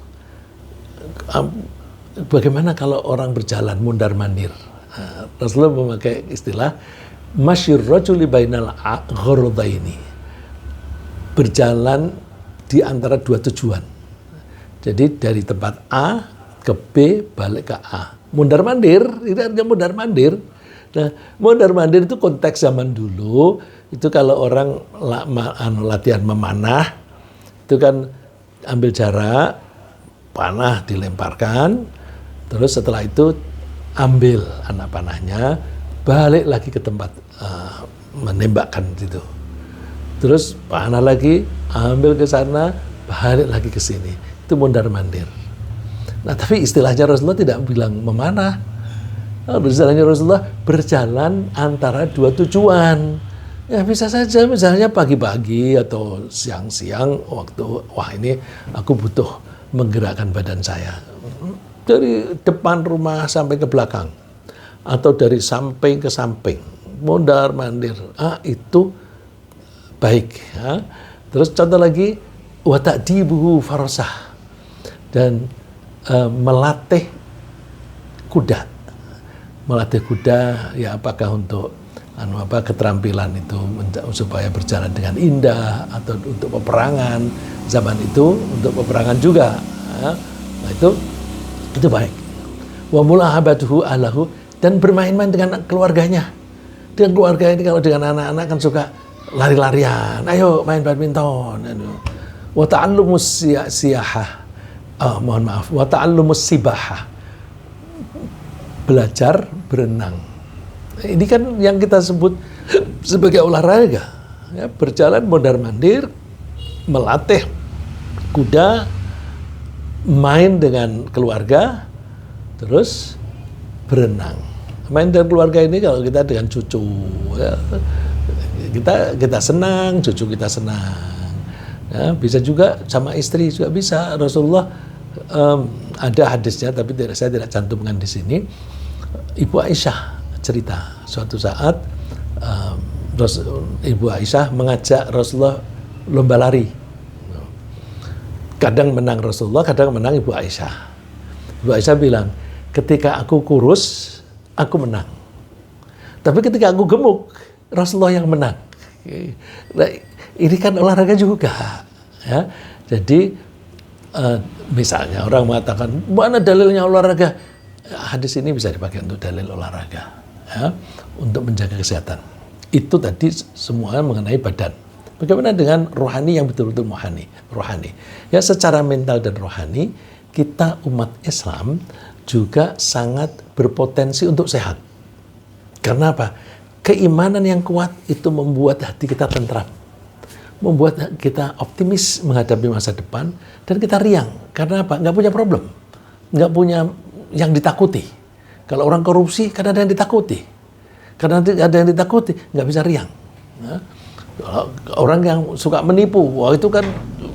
S1: Bagaimana kalau orang berjalan mundar-mandir? Nah, Rasulullah memakai istilah masyir rajuli bainal ghurdaini. Berjalan di antara dua tujuan. Jadi dari tempat A ke B balik ke A. Mundar-mandir, ini artinya mundar-mandir. Nah, mundar-mandir itu konteks zaman dulu, itu kalau orang latihan memanah, itu kan ambil jarak, panah dilemparkan, terus setelah itu ambil anak panahnya, balik lagi ke tempat menembakkan itu. Terus panah lagi, ambil ke sana, balik lagi ke sini. Itu mondar-mandir. Nah, tapi istilahnya Rasulullah tidak bilang memanah. Istilahnya Rasulullah berjalan antara dua tujuan. Ya bisa saja misalnya pagi-pagi atau siang-siang waktu, wah ini aku butuh menggerakkan badan saya. Dari depan rumah sampai ke belakang. Atau dari samping ke samping. Mondar-mandir. Itu baik. Ya. Terus contoh lagi, wa ta'dibuhu farasah. Dan melatih kuda ya apakah untuk keterampilan itu supaya berjalan dengan indah atau untuk peperangan zaman itu, untuk peperangan juga ya. Nah itu baik. Wa mulahabatuhu ahlahu, dan bermain-main dengan keluarganya. Dengan keluarga ini kalau dengan anak-anak kan suka lari-larian, ayo main badminton. Wa ta'allumus siyahah. Wa ta'allumus sibahah. Belajar berenang. Ini kan yang kita sebut sebagai olahraga. Ya, berjalan mondar-mandir, melatih kuda, main dengan keluarga, terus berenang. Main dengan keluarga ini kalau kita dengan cucu, ya, kita senang, cucu kita senang. Ya, bisa juga sama istri juga bisa. Rasulullah ada hadisnya, tapi saya tidak cantumkan di sini. Ibu Aisyah cerita suatu saat Ibu Aisyah mengajak Rasulullah lomba lari. Kadang menang Rasulullah, kadang menang Ibu Aisyah. Ibu Aisyah bilang, ketika aku kurus, aku menang. Tapi ketika aku gemuk, Rasulullah yang menang. Nah, ini kan olahraga juga. Ya. Jadi misalnya orang mengatakan, mana dalilnya olahraga? Hadis ini bisa dipakai untuk dalil olahraga, ya, untuk menjaga kesehatan. Itu tadi semua mengenai badan. Bagaimana dengan rohani yang betul-betul rohani? Ya, secara mental dan rohani, kita umat Islam juga sangat berpotensi untuk sehat. Karena apa? Keimanan yang kuat itu membuat hati kita tentram, membuat kita optimis menghadapi masa depan, dan kita riang. Karena apa? Nggak punya problem, nggak punya yang ditakuti. Kalau orang korupsi, kan ada yang ditakuti. Karena ada yang ditakuti, nggak bisa riang. Nah, orang yang suka menipu, wah itu kan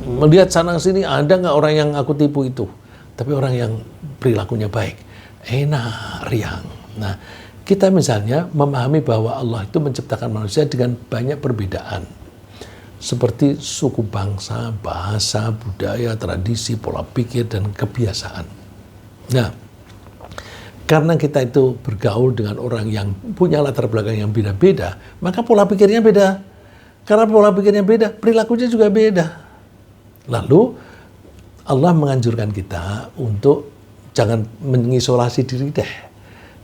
S1: melihat sana sini, ada nggak orang yang aku tipu itu? Tapi orang yang perilakunya baik, enak, riang. Nah, kita misalnya memahami bahwa Allah itu menciptakan manusia dengan banyak perbedaan. Seperti suku bangsa, bahasa, budaya, tradisi, pola pikir, dan kebiasaan. Nah, karena kita itu bergaul dengan orang yang punya latar belakang yang beda-beda, maka pola pikirnya beda. Karena pola pikirnya beda, perilakunya juga beda. Lalu Allah menganjurkan kita untuk jangan mengisolasi diri deh.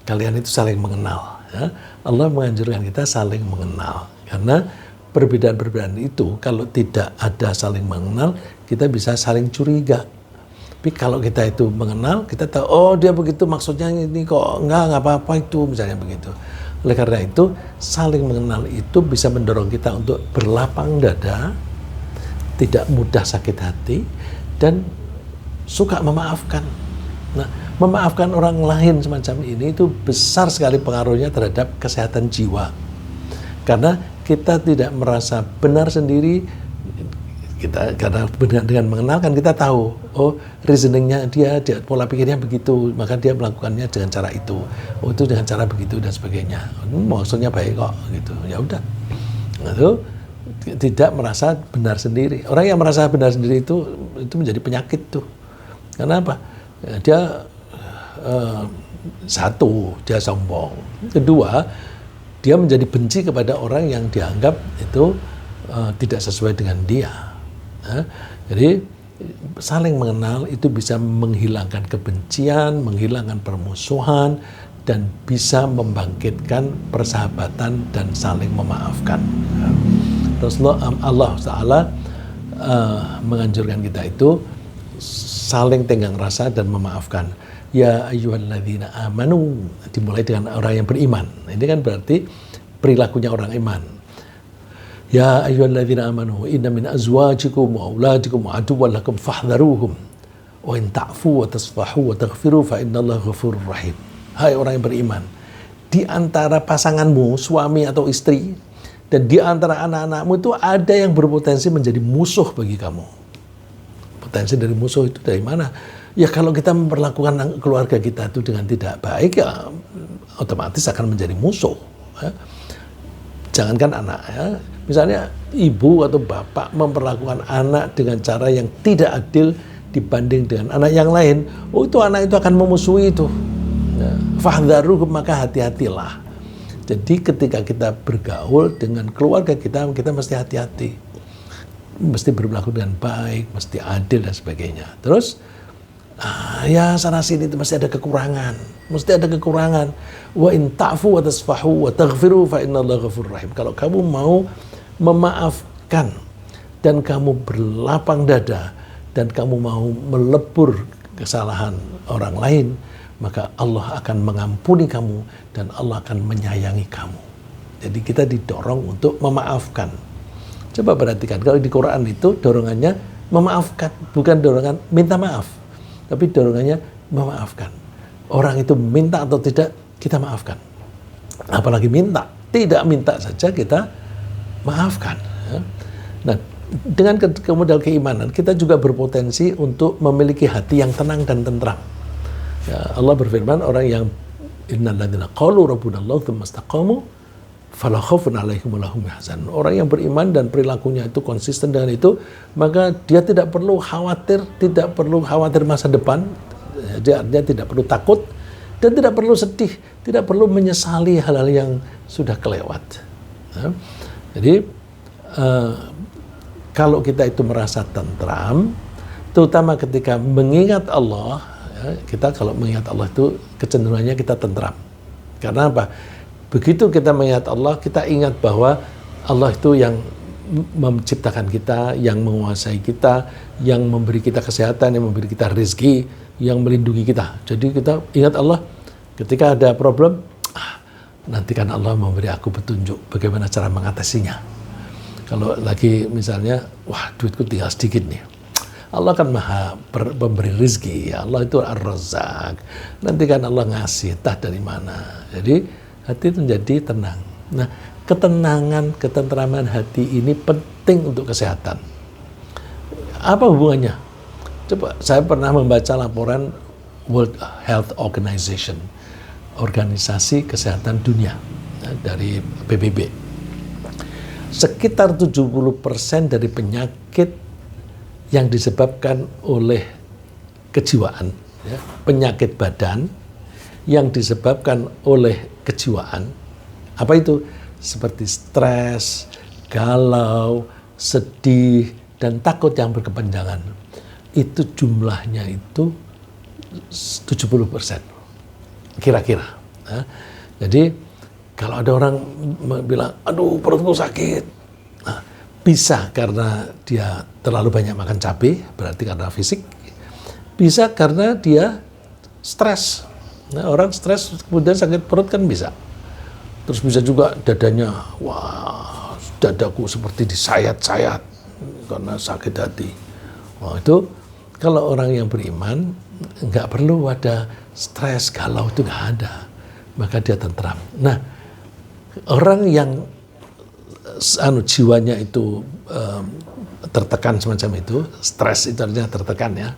S1: Kalian itu saling mengenal. Ya. Allah menganjurkan kita saling mengenal. Karena perbedaan-perbedaan itu kalau tidak ada saling mengenal, kita bisa saling curiga. Tapi kalau kita itu mengenal, kita tahu, oh dia begitu maksudnya ini kok, enggak apa-apa itu, misalnya begitu. Oleh karena itu, saling mengenal itu bisa mendorong kita untuk berlapang dada, tidak mudah sakit hati, dan suka memaafkan. Nah, memaafkan orang lain semacam ini itu besar sekali pengaruhnya terhadap kesehatan jiwa. Karena kita tidak merasa benar sendiri, karena dengan mengenal kan kita tahu, oh reasoningnya dia pola pikirnya begitu, maka dia melakukannya dengan cara itu, oh itu dengan cara begitu dan sebagainya. Maksudnya baik kok, gitu. Ya udah, itu tidak merasa benar sendiri. Orang yang merasa benar sendiri itu menjadi penyakit tuh. Karena apa? Dia satu, dia sombong. Kedua, dia menjadi benci kepada orang yang dianggap itu tidak sesuai dengan dia. Jadi saling mengenal itu bisa menghilangkan kebencian, menghilangkan permusuhan, dan bisa membangkitkan persahabatan dan saling memaafkan. Allah Ta'ala menganjurkan kita itu saling tenggang rasa dan memaafkan. Ya ayyuhalladzina amanu, dimulai dengan orang yang beriman. Ini kan berarti perilakunya orang iman. Ya ayyuhalladzina amanu inna min azwajikum wa auladikum aduwwan lakum fahdharuhum wa in ta'fu wa tasfahu wa taghfiru fa innallaha ghafurur rahim. Hai orang yang beriman, di antara pasanganmu, suami atau istri, dan di antara anak-anakmu itu ada yang berpotensi menjadi musuh bagi kamu. Potensi dari musuh itu dari mana? Ya kalau kita memperlakukan keluarga kita itu dengan tidak baik, ya otomatis akan menjadi musuh. Ya. Jangankan anak, ya. Misalnya ibu atau bapak memperlakukan anak dengan cara yang tidak adil dibanding dengan anak yang lain, oh itu anak itu akan memusuhi itu. Ya. Fahdharuhum, maka hati-hatilah. Jadi ketika kita bergaul dengan keluarga kita mesti hati-hati. Mesti berperilaku dengan baik, mesti adil dan sebagainya. Terus, ya sana sini itu mesti ada kekurangan. Mesti ada kekurangan. Wa in ta'fu wa tasfahu wa taghfiru fa innallaha ghafurur rahim. Kalau kamu mau memaafkan dan kamu berlapang dada dan kamu mau melebur kesalahan orang lain, maka Allah akan mengampuni kamu dan Allah akan menyayangi kamu. Jadi kita didorong untuk memaafkan. Coba perhatikan, kalau di Quran itu dorongannya memaafkan, bukan dorongan minta maaf, tapi dorongannya memaafkan. Orang itu minta atau tidak, kita maafkan. Apalagi minta, tidak minta saja kita maafkan. Nah, dengan modal keimanan, kita juga berpotensi untuk memiliki hati yang tenang dan tentram. Ya, Allah berfirman, orang yang innalladzina qalu rabbunallahu tsumma istaqamu fala khaufun 'alaihim wa lahum yahzanun. Orang yang beriman dan perilakunya itu konsisten dengan itu, maka dia tidak perlu khawatir masa depan. Dia tidak perlu takut dan tidak perlu sedih, tidak perlu menyesali hal-hal yang sudah kelewat. Ya. Jadi kalau kita itu merasa tentram, terutama ketika mengingat Allah, ya, kita kalau mengingat Allah itu kecenderungannya kita tentram. Karena apa? Begitu kita mengingat Allah, kita ingat bahwa Allah itu yang menciptakan kita, yang menguasai kita, yang memberi kita kesehatan, yang memberi kita rezeki, yang melindungi kita. Jadi kita ingat Allah, ketika ada problem, nanti kan Allah memberi aku petunjuk bagaimana cara mengatasinya. Kalau lagi misalnya, wah duitku tinggal sedikit nih, Allah kan maha pemberi rezeki, ya Allah itu Ar-Razzaq. Nanti kan Allah ngasih, entah dari mana. Jadi hati itu menjadi tenang. Nah, ketenangan, ketentraman hati ini penting untuk kesehatan. Apa hubungannya? Coba, saya pernah membaca laporan World Health Organization, Organisasi Kesehatan Dunia, dari PBB. Sekitar 70% dari penyakit yang disebabkan oleh kejiwaan, ya, penyakit badan, yang disebabkan oleh kejiwaan, apa itu? Seperti stres, galau, sedih, dan takut yang berkepanjangan. Itu jumlahnya itu 70%. Kira-kira. Nah, jadi kalau ada orang bilang, aduh perutku sakit. Nah, bisa karena dia terlalu banyak makan cabai, berarti karena fisik. Bisa karena dia stres. Nah, orang stres kemudian sakit perut kan bisa. Terus bisa juga dadanya, wah dadaku seperti disayat-sayat karena sakit hati. Wah, itu kalau orang yang beriman nggak perlu ada stres, galau, itu nggak ada. Maka dia tentram. Nah, orang yang jiwanya itu tertekan semacam itu, stres itu artinya tertekan ya.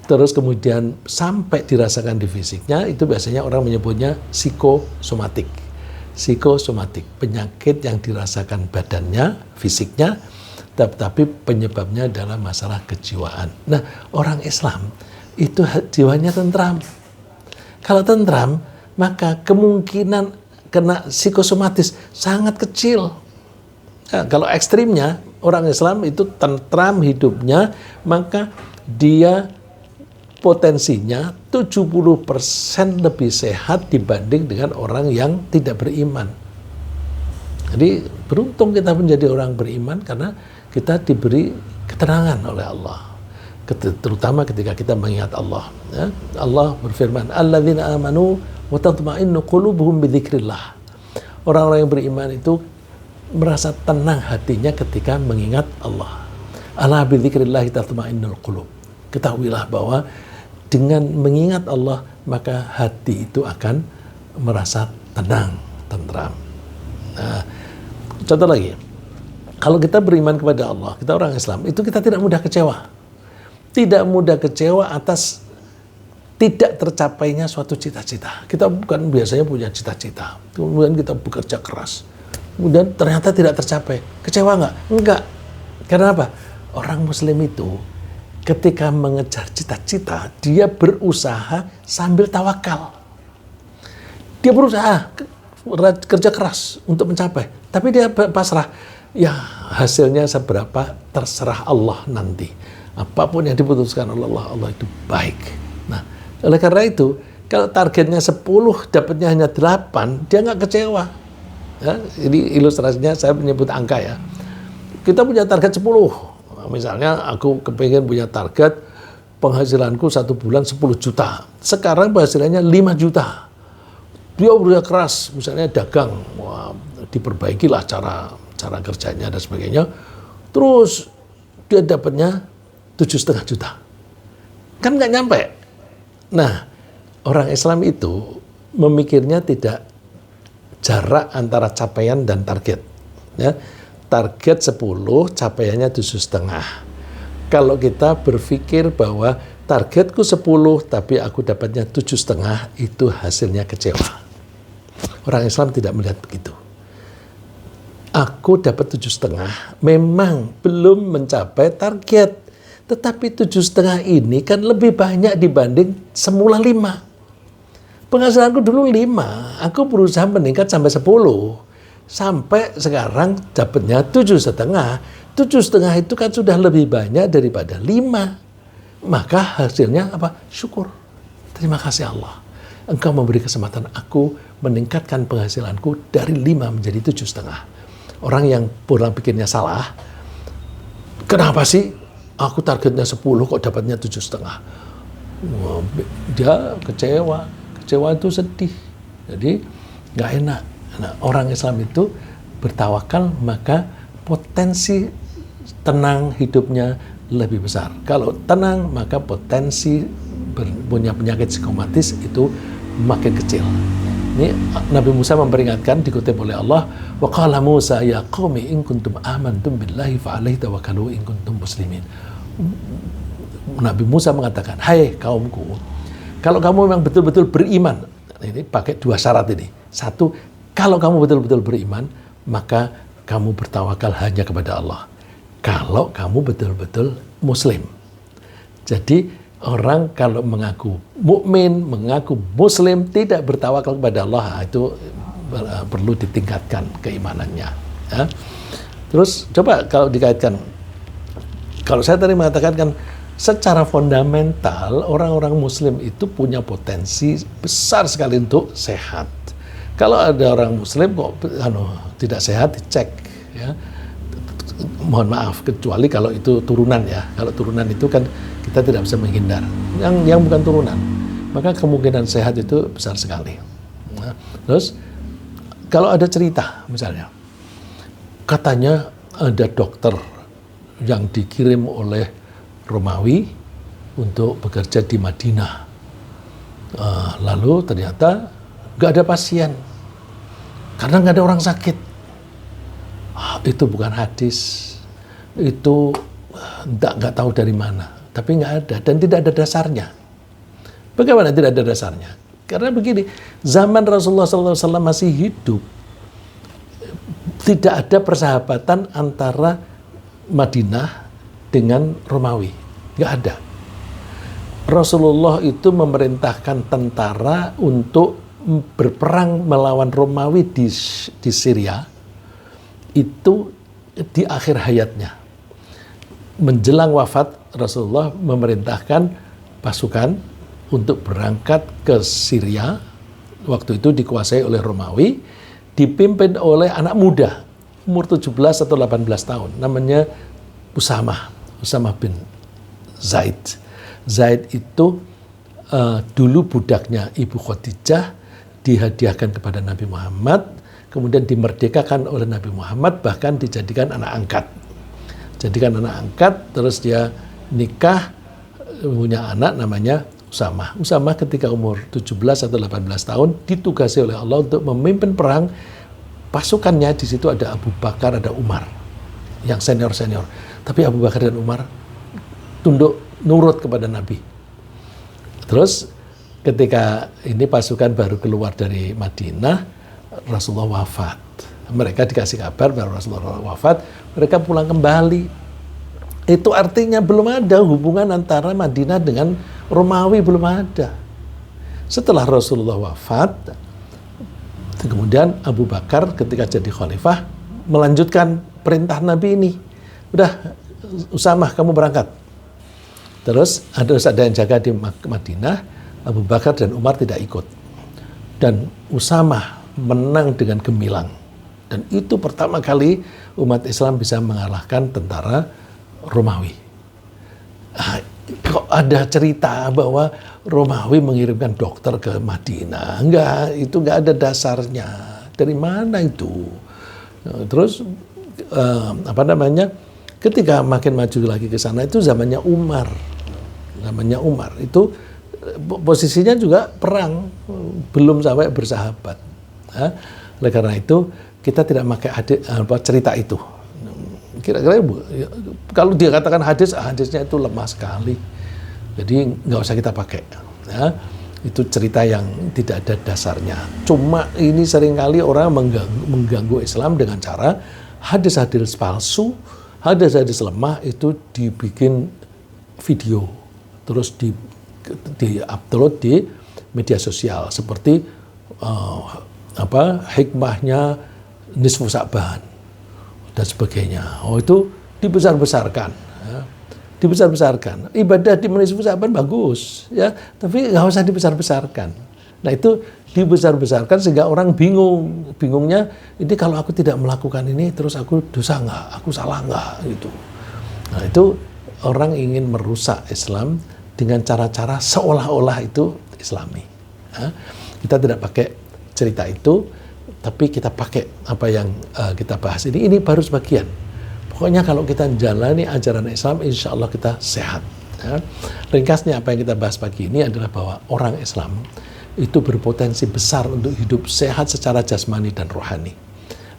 S1: Terus kemudian sampai dirasakan di fisiknya, itu biasanya orang menyebutnya psikosomatik. Psikosomatik, penyakit yang dirasakan badannya, fisiknya, tapi penyebabnya adalah masalah kejiwaan. Nah, orang Islam itu jiwanya tentram. Kalau tentram, maka kemungkinan kena psikosomatis sangat kecil. Nah, kalau ekstrimnya, orang Islam itu tentram hidupnya, maka dia potensinya 70% lebih sehat dibanding dengan orang yang tidak beriman. Jadi beruntung kita menjadi orang beriman karena kita diberi ketenangan oleh Allah. Terutama ketika kita mengingat Allah. Ya. Allah berfirman, alladzina amanu wa tatma'innu qulubuhum bidzikrillah. Orang-orang yang beriman itu merasa tenang hatinya ketika mengingat Allah. Ala bidzikrillah tatma'innul qulub. Ketahuilah bahwa dengan mengingat Allah, maka hati itu akan merasa tenang, tentram. Nah, contoh lagi, kalau kita beriman kepada Allah, kita orang Islam, itu kita tidak mudah kecewa. Tidak mudah kecewa atas tidak tercapainya suatu cita-cita. Kita bukan biasanya punya cita-cita, kemudian kita bekerja keras, kemudian ternyata tidak tercapai. Kecewa nggak? Enggak. Karena apa? Orang Muslim itu ketika mengejar cita-cita, dia berusaha sambil tawakal. Dia berusaha, kerja keras untuk mencapai. Tapi dia pasrah. Ya, hasilnya seberapa terserah Allah nanti. Apapun yang diputuskan oleh Allah, Allah itu baik. Nah, oleh karena itu, kalau targetnya 10, dapatnya hanya 8, dia nggak kecewa. Ya, ini ilustrasinya saya menyebut angka ya. Kita punya target 10. Misalnya aku kepengen punya target penghasilanku 1 bulan 10 juta. Sekarang penghasilannya 5 juta. Dia berusaha keras, misalnya dagang, wah, diperbaikilah cara kerjanya dan sebagainya. Terus dia dapatnya 7,5 juta. Kan nggak nyampe. Nah, orang Islam itu memikirnya tidak jarak antara capaian dan target. Ya. Target 10, capaiannya 7,5. Kalau kita berpikir bahwa targetku 10, tapi aku dapatnya 7,5, itu hasilnya kecewa. Orang Islam tidak melihat begitu. Aku dapat 7,5, memang belum mencapai target. Tetapi 7,5 ini kan lebih banyak dibanding semula 5. Penghasilanku dulu 5, aku berusaha meningkat sampai 10. Sampai sekarang dapatnya 7,5. 7,5 itu kan sudah lebih banyak daripada 5. Maka hasilnya apa? Syukur. Terima kasih Allah. Engkau memberi kesempatan aku meningkatkan penghasilanku dari 5 menjadi 7,5. Orang yang pola pikirnya salah, kenapa sih aku targetnya 10 kok dapatnya 7,5? Wah, dia kecewa. Kecewa itu sedih. Jadi nggak enak. Nah, orang Islam itu bertawakal, maka potensi tenang hidupnya lebih besar. Kalau tenang, maka potensi punya penyakit psikomatis itu makin kecil. Ini Nabi Musa memperingatkan, dikutip oleh Allah, wa qala Musa ya qaumi in kuntum amantum billahi fa alaihi tawakkalu in kuntum muslimin. Nabi Musa mengatakan, hai kaumku, kalau kamu memang betul-betul beriman, ini pakai 2 syarat ini. 1, kalau kamu betul-betul beriman, maka kamu bertawakal hanya kepada Allah. Kalau kamu betul-betul Muslim. Jadi Orang kalau mengaku mukmin, mengaku muslim, tidak bertawakal kepada Allah, itu perlu ditingkatkan keimanannya. Ya. Terus coba kalau dikaitkan, kalau saya tadi mengatakan kan secara fundamental orang-orang muslim itu punya potensi besar sekali untuk sehat. Kalau ada orang muslim kok tidak sehat, dicek ya. Mohon maaf, kecuali kalau itu turunan ya. Kalau turunan itu kan kita tidak bisa menghindar. Yang bukan turunan, maka kemungkinan sehat itu besar sekali. Nah, terus kalau ada cerita misalnya, katanya ada dokter yang dikirim oleh Romawi untuk bekerja di Madinah. Lalu ternyata nggak ada pasien karena nggak ada orang sakit. Itu bukan hadis, itu nggak tahu dari mana, tapi nggak ada dan tidak ada dasarnya. Bagaimana tidak ada dasarnya? Karena begini, zaman Rasulullah SAW masih hidup, tidak ada persahabatan antara Madinah dengan Romawi, nggak ada. Rasulullah itu memerintahkan tentara untuk berperang melawan Romawi di Syria, itu di akhir hayatnya. Menjelang wafat, Rasulullah memerintahkan pasukan untuk berangkat ke Syria. Waktu itu dikuasai oleh Romawi, dipimpin oleh anak muda, umur 17 atau 18 tahun, namanya Usamah bin Zaid. Zaid itu dulu budaknya Ibu Khadijah, dihadiahkan kepada Nabi Muhammad, kemudian dimerdekakan oleh Nabi Muhammad, bahkan dijadikan anak angkat. Jadikan anak angkat, terus dia nikah, punya anak namanya Usamah. Usamah ketika umur 17 atau 18 tahun ditugasi oleh Allah untuk memimpin perang. Pasukannya di situ ada Abu Bakar, ada Umar, yang senior-senior. Tapi Abu Bakar dan Umar tunduk, nurut kepada Nabi. Terus ketika ini pasukan baru keluar dari Madinah, Rasulullah wafat. Mereka dikasih kabar bahwa Rasulullah wafat, mereka pulang kembali. Itu artinya belum ada hubungan antara Madinah dengan Romawi, belum ada. Setelah Rasulullah wafat, kemudian Abu Bakar ketika jadi khalifah melanjutkan perintah Nabi ini. Udah, Usamah kamu berangkat. Terus ada yang jaga di Madinah, Abu Bakar dan Umar tidak ikut. Dan Usamah menang dengan gemilang. Dan itu pertama kali umat Islam bisa mengalahkan tentara Romawi. Kok ada cerita bahwa Romawi mengirimkan dokter ke Madinah? Enggak, itu enggak ada dasarnya. Dari mana itu? Terus ketika makin maju lagi ke sana, itu zamannya Umar. Itu posisinya juga perang, belum sampai bersahabat. Oleh karena itu kita tidak pakai cerita itu. Kira-kira kalau dia katakan hadisnya itu lemah sekali, jadi nggak usah kita pakai. Ya, itu cerita yang tidak ada dasarnya. Cuma ini seringkali orang mengganggu Islam dengan cara hadis-hadis palsu, hadis-hadis lemah itu dibikin video, terus di-upload di media sosial seperti hikmahnya nisfu Sa'ban dan sebagainya. Itu dibesar-besarkan, ya. Dibesar-besarkan. Ibadah di nisfu Sa'ban bagus, ya, tapi nggak usah dibesar-besarkan. Nah, itu dibesar-besarkan sehingga orang bingung. Bingungnya, ini kalau aku tidak melakukan ini, terus aku dosa nggak? Aku salah nggak? Gitu. Nah, itu orang ingin merusak Islam dengan cara-cara seolah-olah itu Islami. Ya. Kita tidak pakai cerita itu, tapi kita pakai apa yang kita bahas ini baru sebagian. Pokoknya kalau kita jalani ajaran Islam, insya Allah kita sehat. Ya. Ringkasnya apa yang kita bahas pagi ini adalah bahwa orang Islam itu berpotensi besar untuk hidup sehat secara jasmani dan rohani.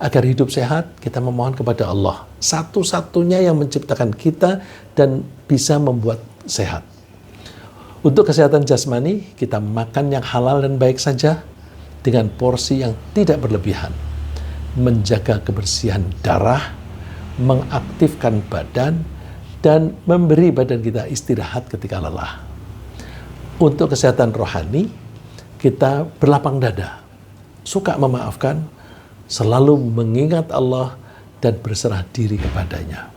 S1: Agar hidup sehat, kita memohon kepada Allah, satu-satunya yang menciptakan kita dan bisa membuat sehat. Untuk kesehatan jasmani, kita makan yang halal dan baik saja, dengan porsi yang tidak berlebihan, menjaga kebersihan darah, mengaktifkan badan, dan memberi badan kita istirahat ketika lelah. Untuk kesehatan rohani, kita berlapang dada, suka memaafkan, selalu mengingat Allah dan berserah diri kepadanya.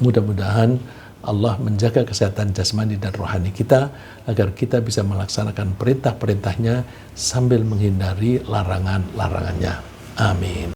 S1: Mudah-mudahan Allah menjaga kesehatan jasmani dan rohani kita agar kita bisa melaksanakan perintah-perintahnya sambil menghindari larangan-larangannya. Amin.